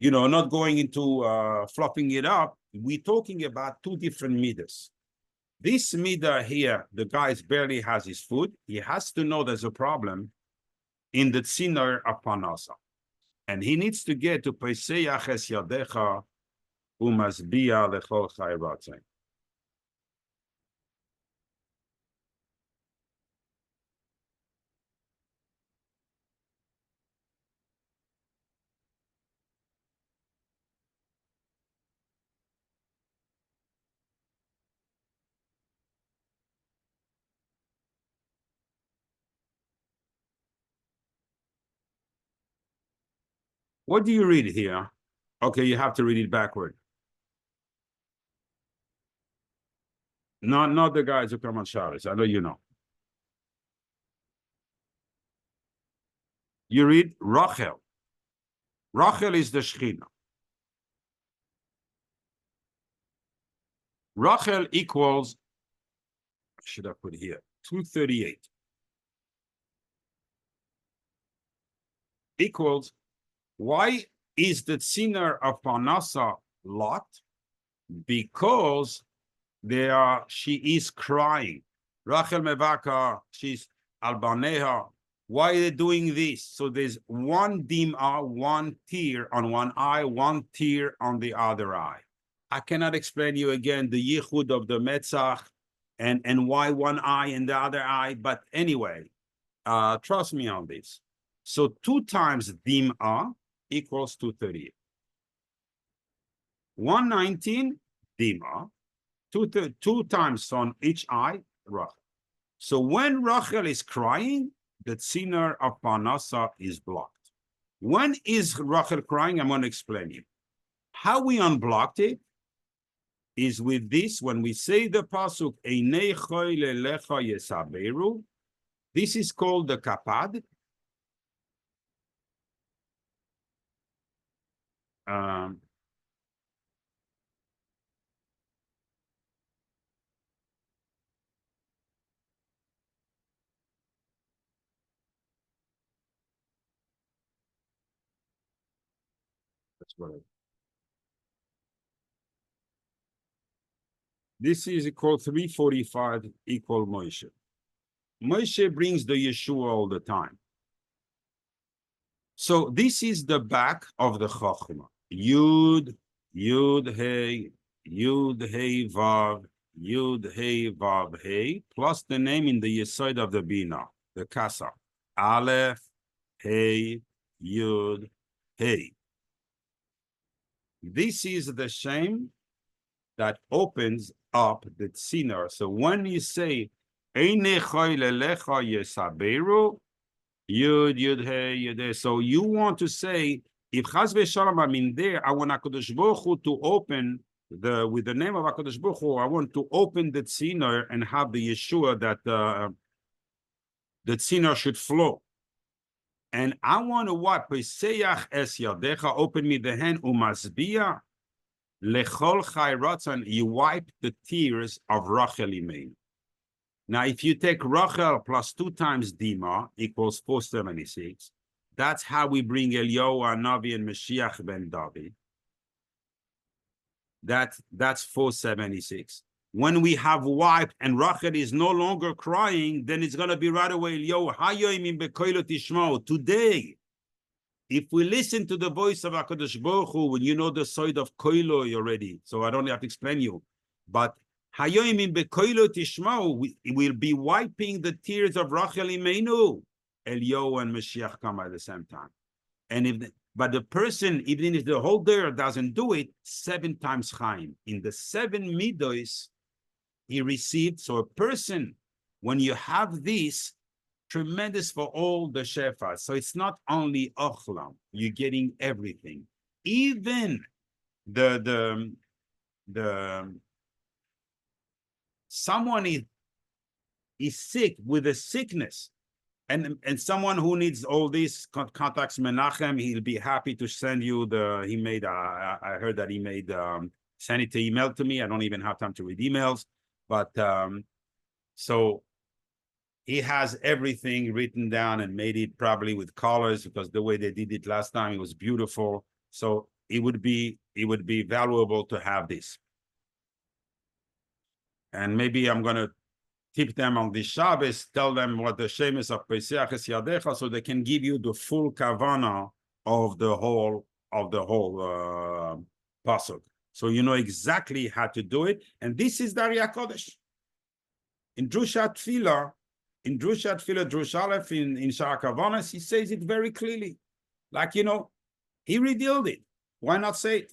not going into fluffing it up, we're talking about two different midas. This midah here, the guy barely has his food. He has to know there's a problem in the tziner of Parasha. And he needs to get to Peseyach es yadecha umasbia lechol chai ratzon. What do you read here? Okay, you have to read it backward. Not the guys who come on Shabbos. I know you know. You read Rachel. Rachel is the Shechina. Rachel equals, should I put here, 238. Equals, why is the tziner of Parasha locked? Because she is crying. Rachel Mevaka, she's Albaneha. Why are they doing this? So there's one dimah, one tear on one eye, one tear on the other eye. I cannot explain you again the yichud of the Metzach and why one eye and the other eye. But anyway, trust me on this. So 2 times dim'ah equals 238. 119 dim'ah, two times on each eye, Rachel. So when Rachel is crying, the tziner of Parnasa is blocked. When is Rachel crying? I'm going to explain you. How we unblocked it is with this, when we say the pasuk, Einei choy lelecha yesaberu, this is called the kapad. That's what this is called 345 equal Moshe. Moshe brings the Yeshua all the time. So this is the back of the Chochmah. Yud, Yud, Hey, Yud, Hey, Vav, Yud, Hey, Vav, Hey, plus the name in the Yesod of the Bina, the Kasa. Aleph, Hey, Yud, Hey. This is the Shem that opens up the tziner. So when you say, Eine choy lelecha yesaberu, Yud, Yud, Hey, Yud, Hey. So you want to say, if Chaz v'Shalom I'm in there, I want HaKadosh Baruch Hu to open with the name of HaKadosh Baruch Hu, I want to open the tziner and have the Yeshua that the tziner should flow. And I want to what? Peseyach es yadecha, open me the hand, umasbia, lechol chai ratzon, you wipe the tears of Rachel Imeinu. Now, if you take Rachel plus 2 times Dima equals 476, that's how we bring Eliyahu Hanavi and Mashiach ben David. That's 476. When we have wiped and Rachel is no longer crying, then it's going to be right away Eliyahu Hayoim bekoilo tishma'u. Today, if we listen to the voice of HaKadosh Baruch Hu, when you know the side of koiloi already, so I don't have to explain you, but Hayoim bekoilo tishma'u, we will be wiping the tears of Rachel Imeinu. Eliyahu and Mashiach come at the same time. And but the person, even if the whole day doesn't do it, 7 times Chaim. In the 7 midos, he received. So a person, when you have this, tremendous for all the shefas. So it's not only ochlam, you're getting everything. Even the someone is sick with a sickness, and someone who needs all these contacts Menachem, he'll be happy to send you he made I heard that he made send it to email to me. I don't even have time to read emails, but so he has everything written down and made it probably with colors, because the way they did it last time, it was beautiful. So it would be valuable to have this. And maybe I'm going to tip them on the Shabbos, tell them what the Shem is of Pesach es Yadecha, so they can give you the full kavana of the whole pasuk. So you know exactly how to do it. And this is Darya Kodesh. In Drushat Tfilah, Drush Aleph, in Shara Kavanas, he says it very clearly. Like, you know, he revealed it. Why not say it?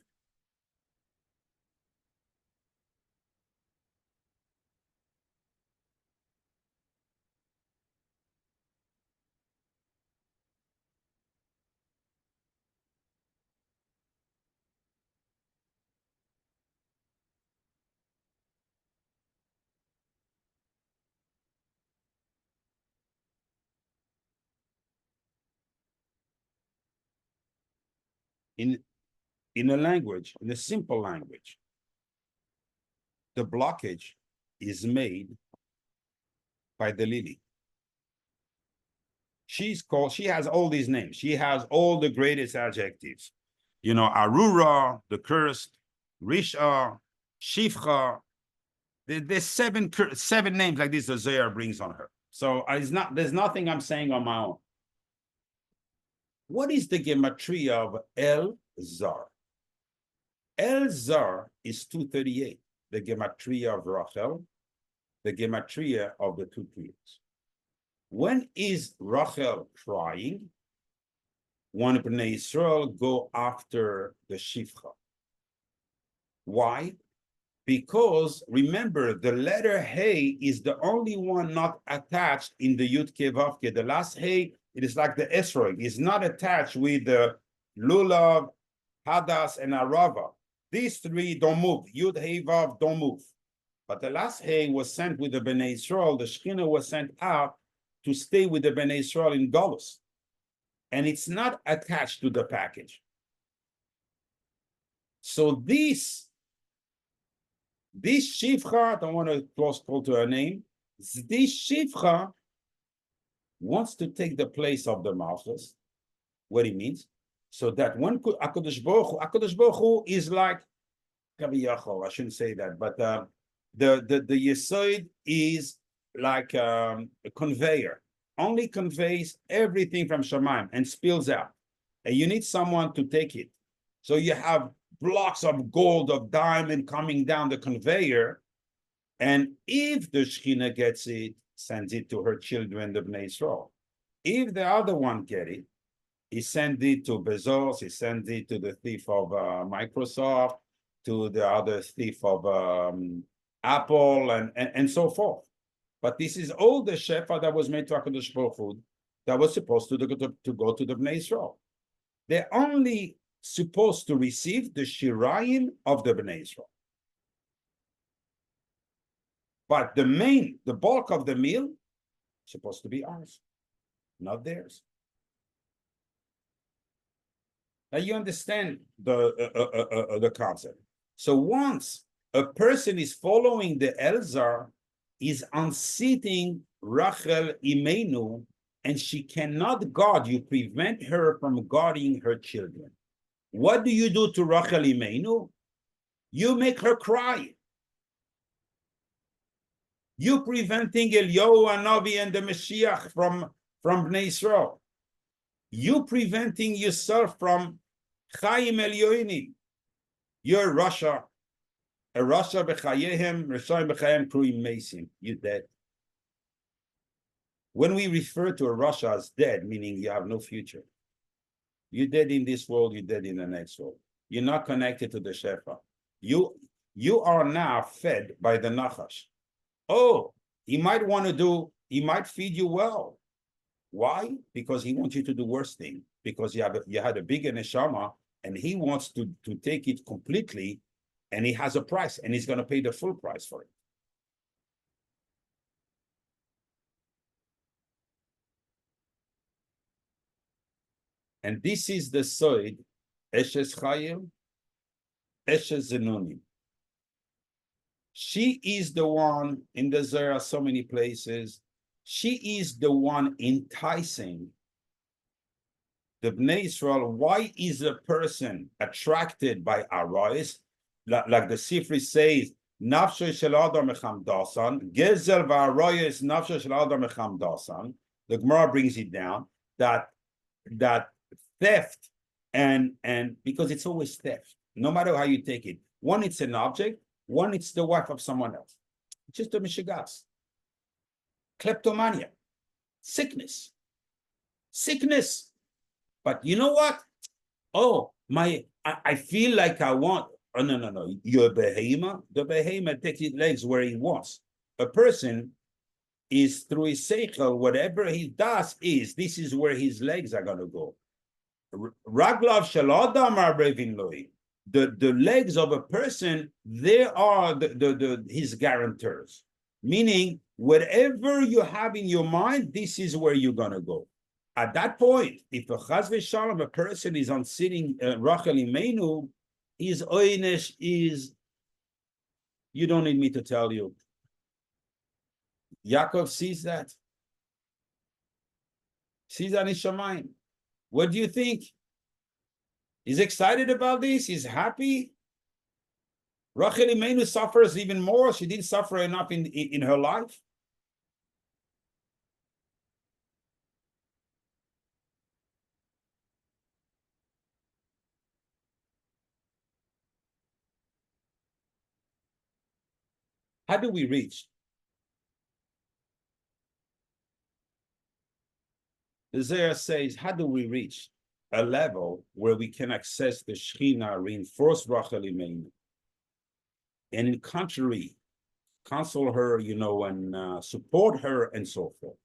In a language, in a simple language, the blockage is made by the lily. She has all these names. She has all the greatest adjectives. You know, Arura, the cursed, Risha, Shifcha. There's seven names like this the Zohar brings on her. So there's nothing I'm saying on my own. What is the gematria of El Zar? Elzar is 238, the gematria of Rachel, the gematria of the two periods. When is Rachel crying? When Bnei Yisrael go after the Shifcha. Why? Because remember, the letter Hey is the only one not attached in the Yud Ke Vav Ke. The last Hey, it is like the Esrog, is not attached with the Lulav, Hadas, and Arava. These three don't move. Yud, Hey, Vav don't move. But the last Hey was sent with the Bnei Yisrael. The Shekhinah was sent out to stay with the Bnei Yisrael in Golus. And it's not attached to the package. So this Shifcha, I don't want to call to her name, this Shifcha wants to take the place of the Malchus, what it means, so that when HaKadosh Baruch Hu is like, I shouldn't say that, but the Yesod is like a conveyor, only conveys everything from Shamayim and spills out. And you need someone to take it. So you have blocks of gold, of diamond coming down the conveyor. And if the Shekhinah gets it, sends it to her children, the Bnei Yisrael. If the other one get it, he sends it to Bezos, he sends it to the thief of Microsoft, to the other thief of Apple, and so forth. But this is all the Shefa that was made to HaKadosh Baruch Hu that was supposed to go to the Bnei Yisrael. They're only supposed to receive the Shirayim of the Bnei Yisrael. But the bulk of the meal, is supposed to be ours, not theirs. Now you understand the concept. So once a person is following the Elzar, is unseating Rachel Imenu, and she cannot guard, you prevent her from guarding her children. What do you do to Rachel Imenu? You make her cry. You preventing Eliyahu Hanavi and the Mashiach from Bnei Yisrael. You preventing yourself from Chaim Elyoini. You're Russia. A Russia b'chayehem, Rishayim b'chayem kruim mesim. You're dead. When we refer to a Russia as dead, meaning you have no future. You're dead in this world, you're dead in the next world. You're not connected to the Shefa. You are now fed by the Nachash. Oh, he might feed you well. Why? Because he wants you to do worse thing. Because you had a bigger neshama, and he wants to take it completely, and he has a price, and he's going to pay the full price for it. And this is the soid, Eshes Chayim, Eshes Zenunim. She is the one, in the Zohar, so many places, she is the one enticing the Bnei Yisrael. Why is a person attracted by arayos? Like the Sifri says, Nafsho shel adam mechamdasan, gezel v'arayos nafsho shel adam mechamdasan. The Gemara brings it down that theft and because it's always theft, no matter how you take it. One, it's an object. One, it's the wife of someone else. It's just a mishigas. Kleptomania, sickness. But you know what? Oh, I feel like I want. Oh, no. You're a behemoth. The behemoth takes his legs where he wants. A person is through his seichel, whatever he does this is where his legs are going to go. Raglav shel adam arevin loi. The legs of a person, they are his guarantors. Meaning, whatever you have in your mind, this is where you're going to go. At that point, if a chas v'shalom, a person is on sitting Rachel Imenu, his oynesh is, you don't need me to tell you. Yaakov sees that. Sees that in Shamayim. What do you think? He's excited about this. He's happy. Rachel Imenu suffers even more. She didn't suffer enough in her life. How do we reach? The Zohar says, how do we reach a level where we can access the Shekhinah, reinforce Rachel Imeinu, and in contrary, counsel her, and support her and so forth?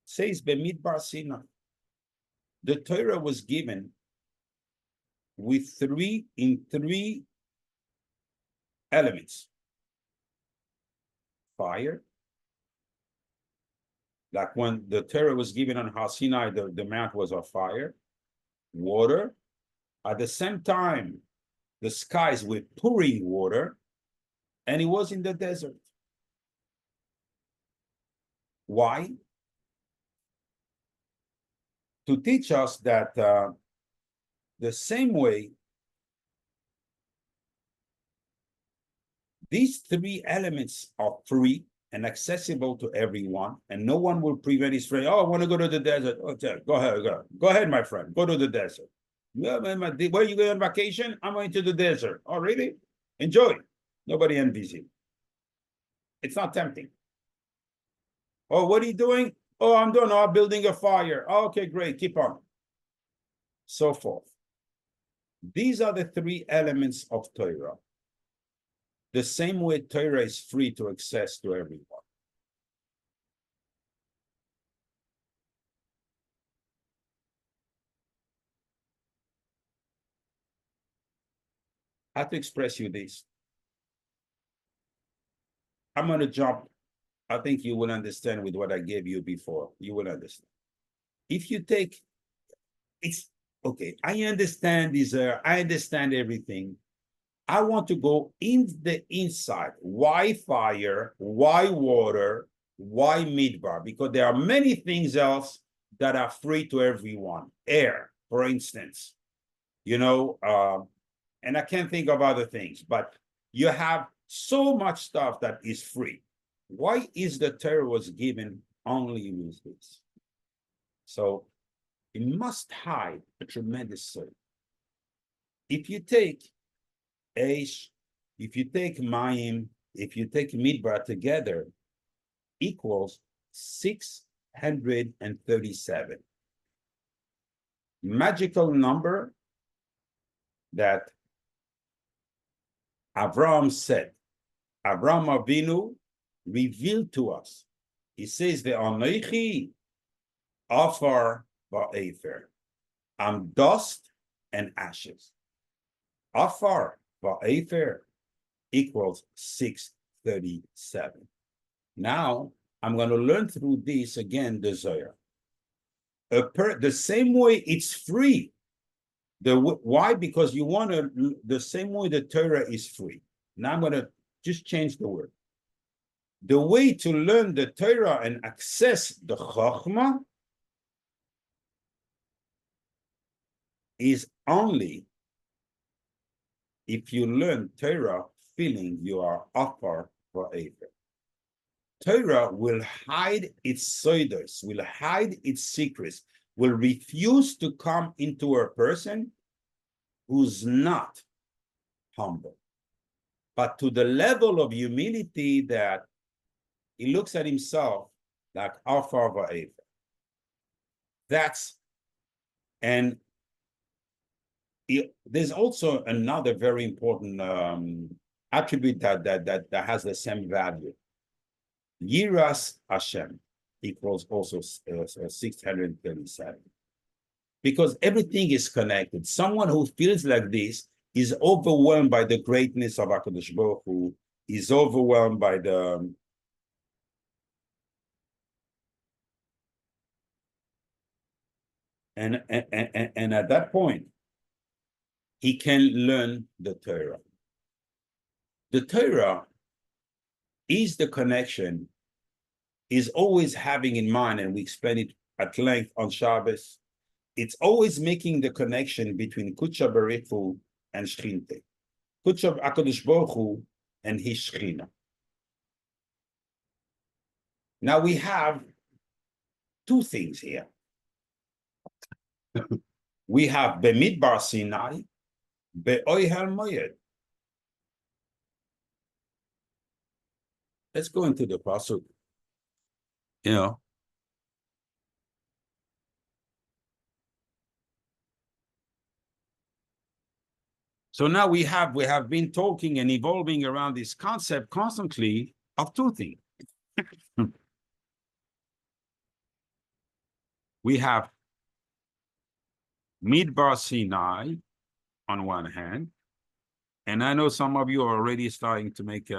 It says, Bemidbar Sinai. The Torah was given with three elements. Fire, like when the Torah was given on Har Sinai, the mount was of fire. Water, at the same time, the skies were pouring water, and it was in the desert. Why? To teach us that the same way, these three elements are free and accessible to everyone, and no one will prevent his friend. Oh, I want to go to the desert. Okay, go ahead, go ahead, my friend. Go to the desert. Where are you going on vacation? I'm going to the desert. Oh, really? Enjoy. Nobody envies you. It's not tempting. Oh, what are you doing? Oh, I'm building a fire. Oh, okay, great. Keep on. So forth. These are the three elements of Torah. The same way Torah is free to access to everyone. I have to express you this. I'm going to jump. I think you will understand with what I gave you before. You will understand. If you take, it's okay. I understand I understand everything. I want to go in the inside. Why fire? Why water? Why midbar? Because there are many things else that are free to everyone. Air, for instance, and I can't think of other things, but you have so much stuff that is free. Why is the Torah was given only with this? So it must hide a tremendous soul. If you take Aish, if you take Mayim, if you take Midbar together, equals 637. Magical number that Avraham said. Avraham Avinu revealed to us. He says, the Anoichi Afar Va'efer. I'm dust and ashes. Afar Va'efer equals 637. Now, I'm going to learn through this again, the Zohar. The same way it's free. Why? Because you want to, the same way the Torah is free. Now I'm going to just change the word. The way to learn the Torah and access the Chokhmah is only if you learn Torah feeling you are Afar Va'efer. Torah will hide its soidos, will hide its secrets, will refuse to come into a person who's not humble, but to the level of humility that he looks at himself like Afar Va'efer. And there's also another very important attribute that has the same value. Yiras Hashem equals also 637. Because everything is connected. Someone who feels like this is overwhelmed by the greatness of HaKadosh Baruch Hu, is overwhelmed by the and at that point, he can learn the Torah. The Torah is the connection, is always having in mind, and we explain it at length on Shabbos, it's always making the connection between Kudsha Baruch Hu and Shechinte. Kudsha HaKadosh Baruch Hu and his Shechina. Now we have two things here. We have Bemidbar Sinai, Be'oihel Moyed. Let's go into the pasuk. You know. So now we have been talking and evolving around this concept constantly of two things. We have Midbar Sinai on one hand, and I know some of you are already starting to make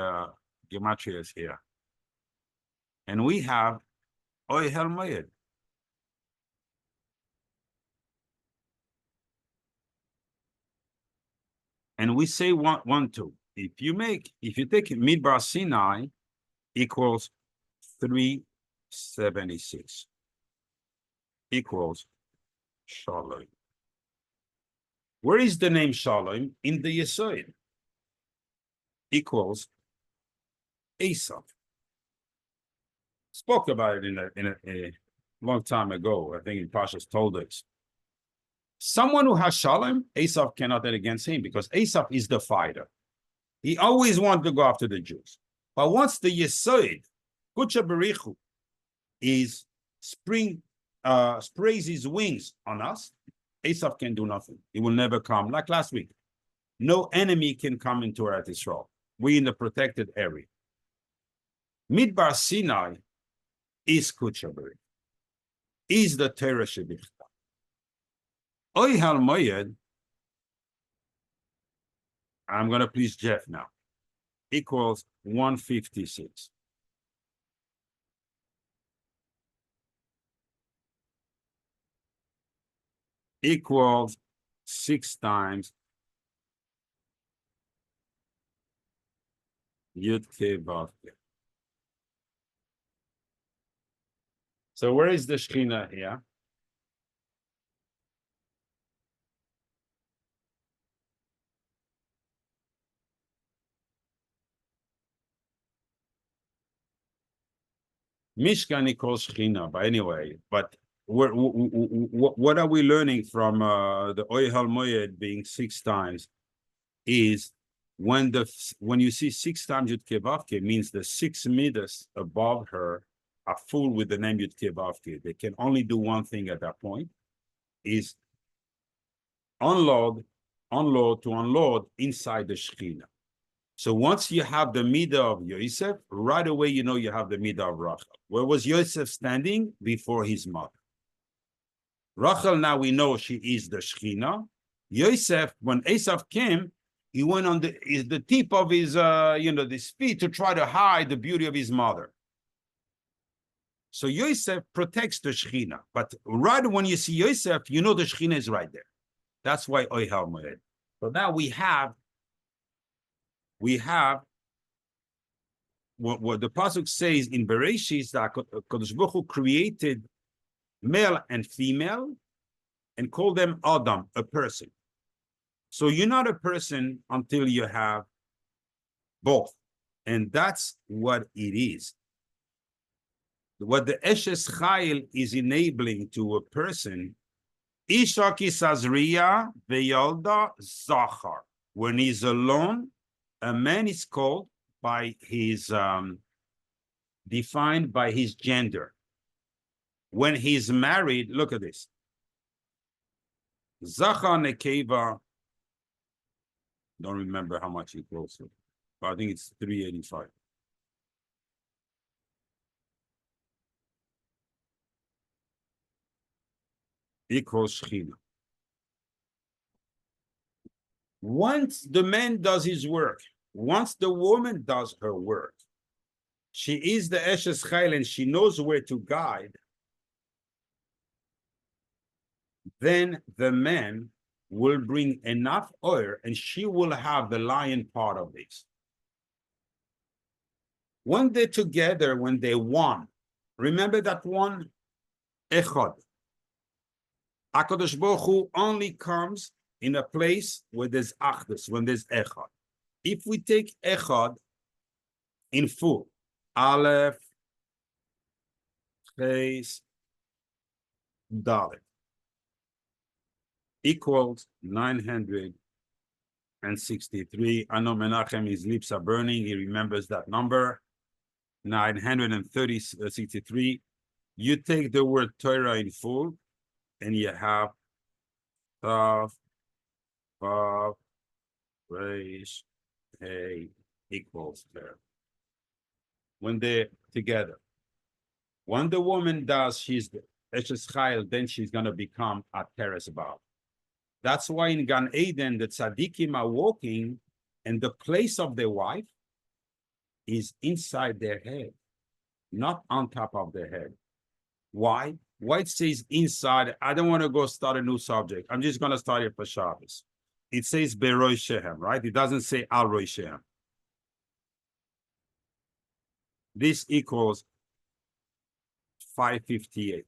gematrias here. And we have Ohel Moed. And we say 1, 2. If you take Midbar Sinai equals 376 equals Shalom. Where is the name Shalom? In the Yesod. Equals Esau. Spoke about it in a long time ago. I think in Parasha told us. Someone who has Shalom, Esau cannot add against him because Esau is the fighter. He always wanted to go after the Jews. But once the Yesod, Kucha Berichu, is sprays his wings on us, Esau can do nothing. He will never come. Like last week, no enemy can come into Eretz Yisrael. We're in the protected area. Midbar Sinai is Kucha Berichu, is the Torah Shebichta. Ohel Moed, I'm going to please Jeff now, equals 156. Equals 6 times Yud Ke Vav Ke. So where is the Shekhinah here? Mishkan equals Shekhinah, but anyway, but what are we learning from the Ohel Moed being 6 times is when you see 6 times Yud Ke Vav Ke means the 6 midas above her are full with the name Yud Ke Vav Ke. They can only do one thing at that point, is unload inside the Shekhinah. So once you have the midah of Yosef, right away you know you have the midah of Rachel. Where was Yosef standing? Before his mother. Rachel, now we know she is the Shekhinah. Yosef, when Esav came, he went on the tip of his the speed to try to hide the beauty of his mother. So Yosef protects the Shekhinah. But right when you see Yosef, you know the Shekhinah is right there. That's why Ohel Moed. So now we have what the pasuk says in Bereshit, that Kadosh Baruch Hu created male and female and called them Adam, a person. So you're not a person until you have both, and that's what it is. What the Eshes Chayil is enabling to a person, Isha ki sazriya veyalda zachar. When he's alone, a man is called by his defined by his gender. When he's married, look at this. Zachar nekeva, don't remember how much it goes to, but I think it's 385. Equals Shechina. Once the man does his work, once the woman does her work, she is the Eshes Chayil and she knows where to guide, then the man will bring enough oil and she will have the lion part of this. When they're together, when they won, remember that one? Echad. HaKadosh Baruch Hu only comes in a place where there's Achdus, when there's Echad. If we take Echad in full, Aleph, Ches, Dalet, equals 963. I know Menachem, his lips are burning. He remembers that number. 963. You take the word Torah in full, and you have Tav, Vav, Resh, Hey equals there. When they're together. When the woman does, she's the Eshes Chayil, then she's going to become a Teres Baal. That's why in Gan Eden, the tzaddikim are walking, and the place of their wife is inside their head, not on top of their head. Why? Why it says inside? I don't want to go start a new subject. I'm just going to start it for Shabbos. It says Beroi Shehem, right? It doesn't say Al Roi Shehem. This equals 558.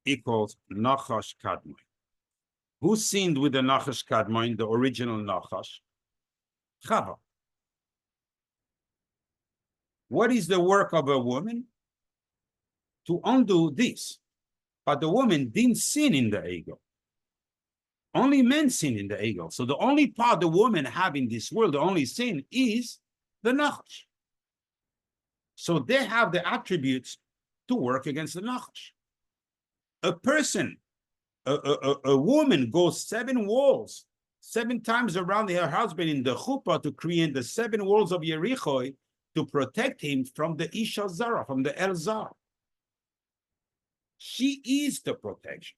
Equals Nachash Kadmon. Who sinned with the Nachash Kadmon, the original Nachash? Chava. What is the work of a woman? To undo this. But the woman didn't sin in the ego. Only men sin in the ego. So the only part the women have in this world, the only sin is the Nachash. So they have the attributes to work against the Nachash. A person, a woman goes 7 walls, 7 times around her husband in the chuppah to create the 7 walls of Yericho to protect him from the Isha Zara, from the El Zar. She is the protection.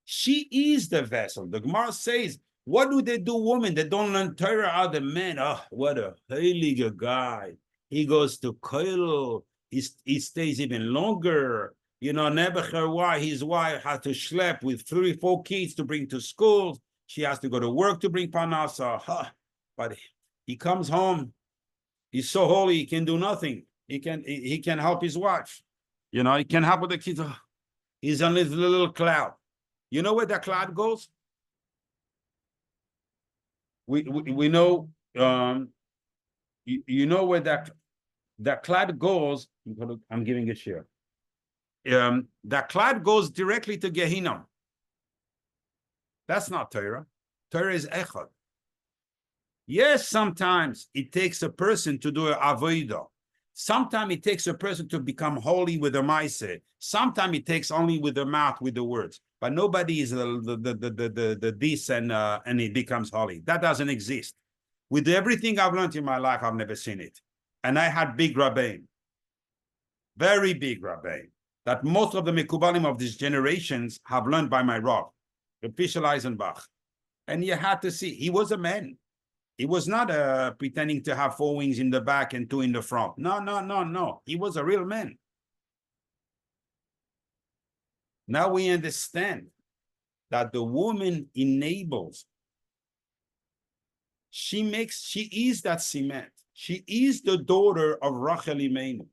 She is the vessel. The Gemara says, what do they do, women? They don't learn Torah out the men. Oh, what a heilige guy. He goes to Koil. He stays even longer. You know, Nebuchadnezzar, his wife had to schlep with 3, 4 kids to bring to school. She has to go to work to bring Parasha. But he comes home. He's so holy, he can do nothing. He can help his wife. You know, he can help with the kids. He's on his little cloud. You know where that cloud goes? We know, you know where that cloud goes. I'm giving a share. That cloud goes directly to Gehinnom. That's not Torah. Torah is Echad. Yes, sometimes it takes a person to do an avodah. Sometimes it takes a person to become holy with a maaseh. Sometimes it takes only with the mouth, with the words. But nobody is the this and it becomes holy. That doesn't exist. With everything I've learned in my life, I've never seen it. And I had big rabbein, very big rabbein, that most of the Mekubalim of these generations have learned by my Rav, Fischel Eisenbach. And you had to see, he was a man. He was not pretending to have 4 wings in the back and 2 in the front. No. He was a real man. Now we understand that the woman enables. She is that cement. She is the daughter of Rachel Imenu.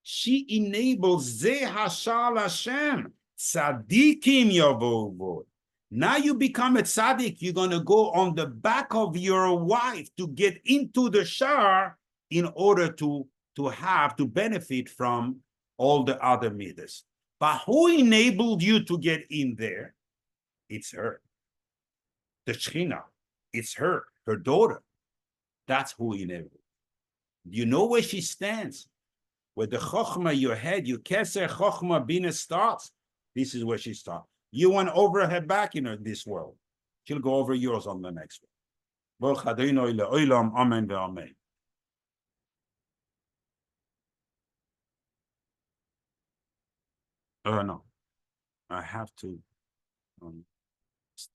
She enables Ze Hashal Hashem. Tzadikim Yavovo. Now you become a tzaddik, you're going to go on the back of your wife to get into the shar in order to benefit from all the other midas. But who enabled you to get in there? It's her. The Shechina. It's her daughter. That's who enabled. You know where she stands? Where the Chokhmah, your head, your Keser Chokhmah Bina starts. This is where she starts. You went over her back in this world. She'll go over yours on the next one. Amen ve'amen. No, I have to.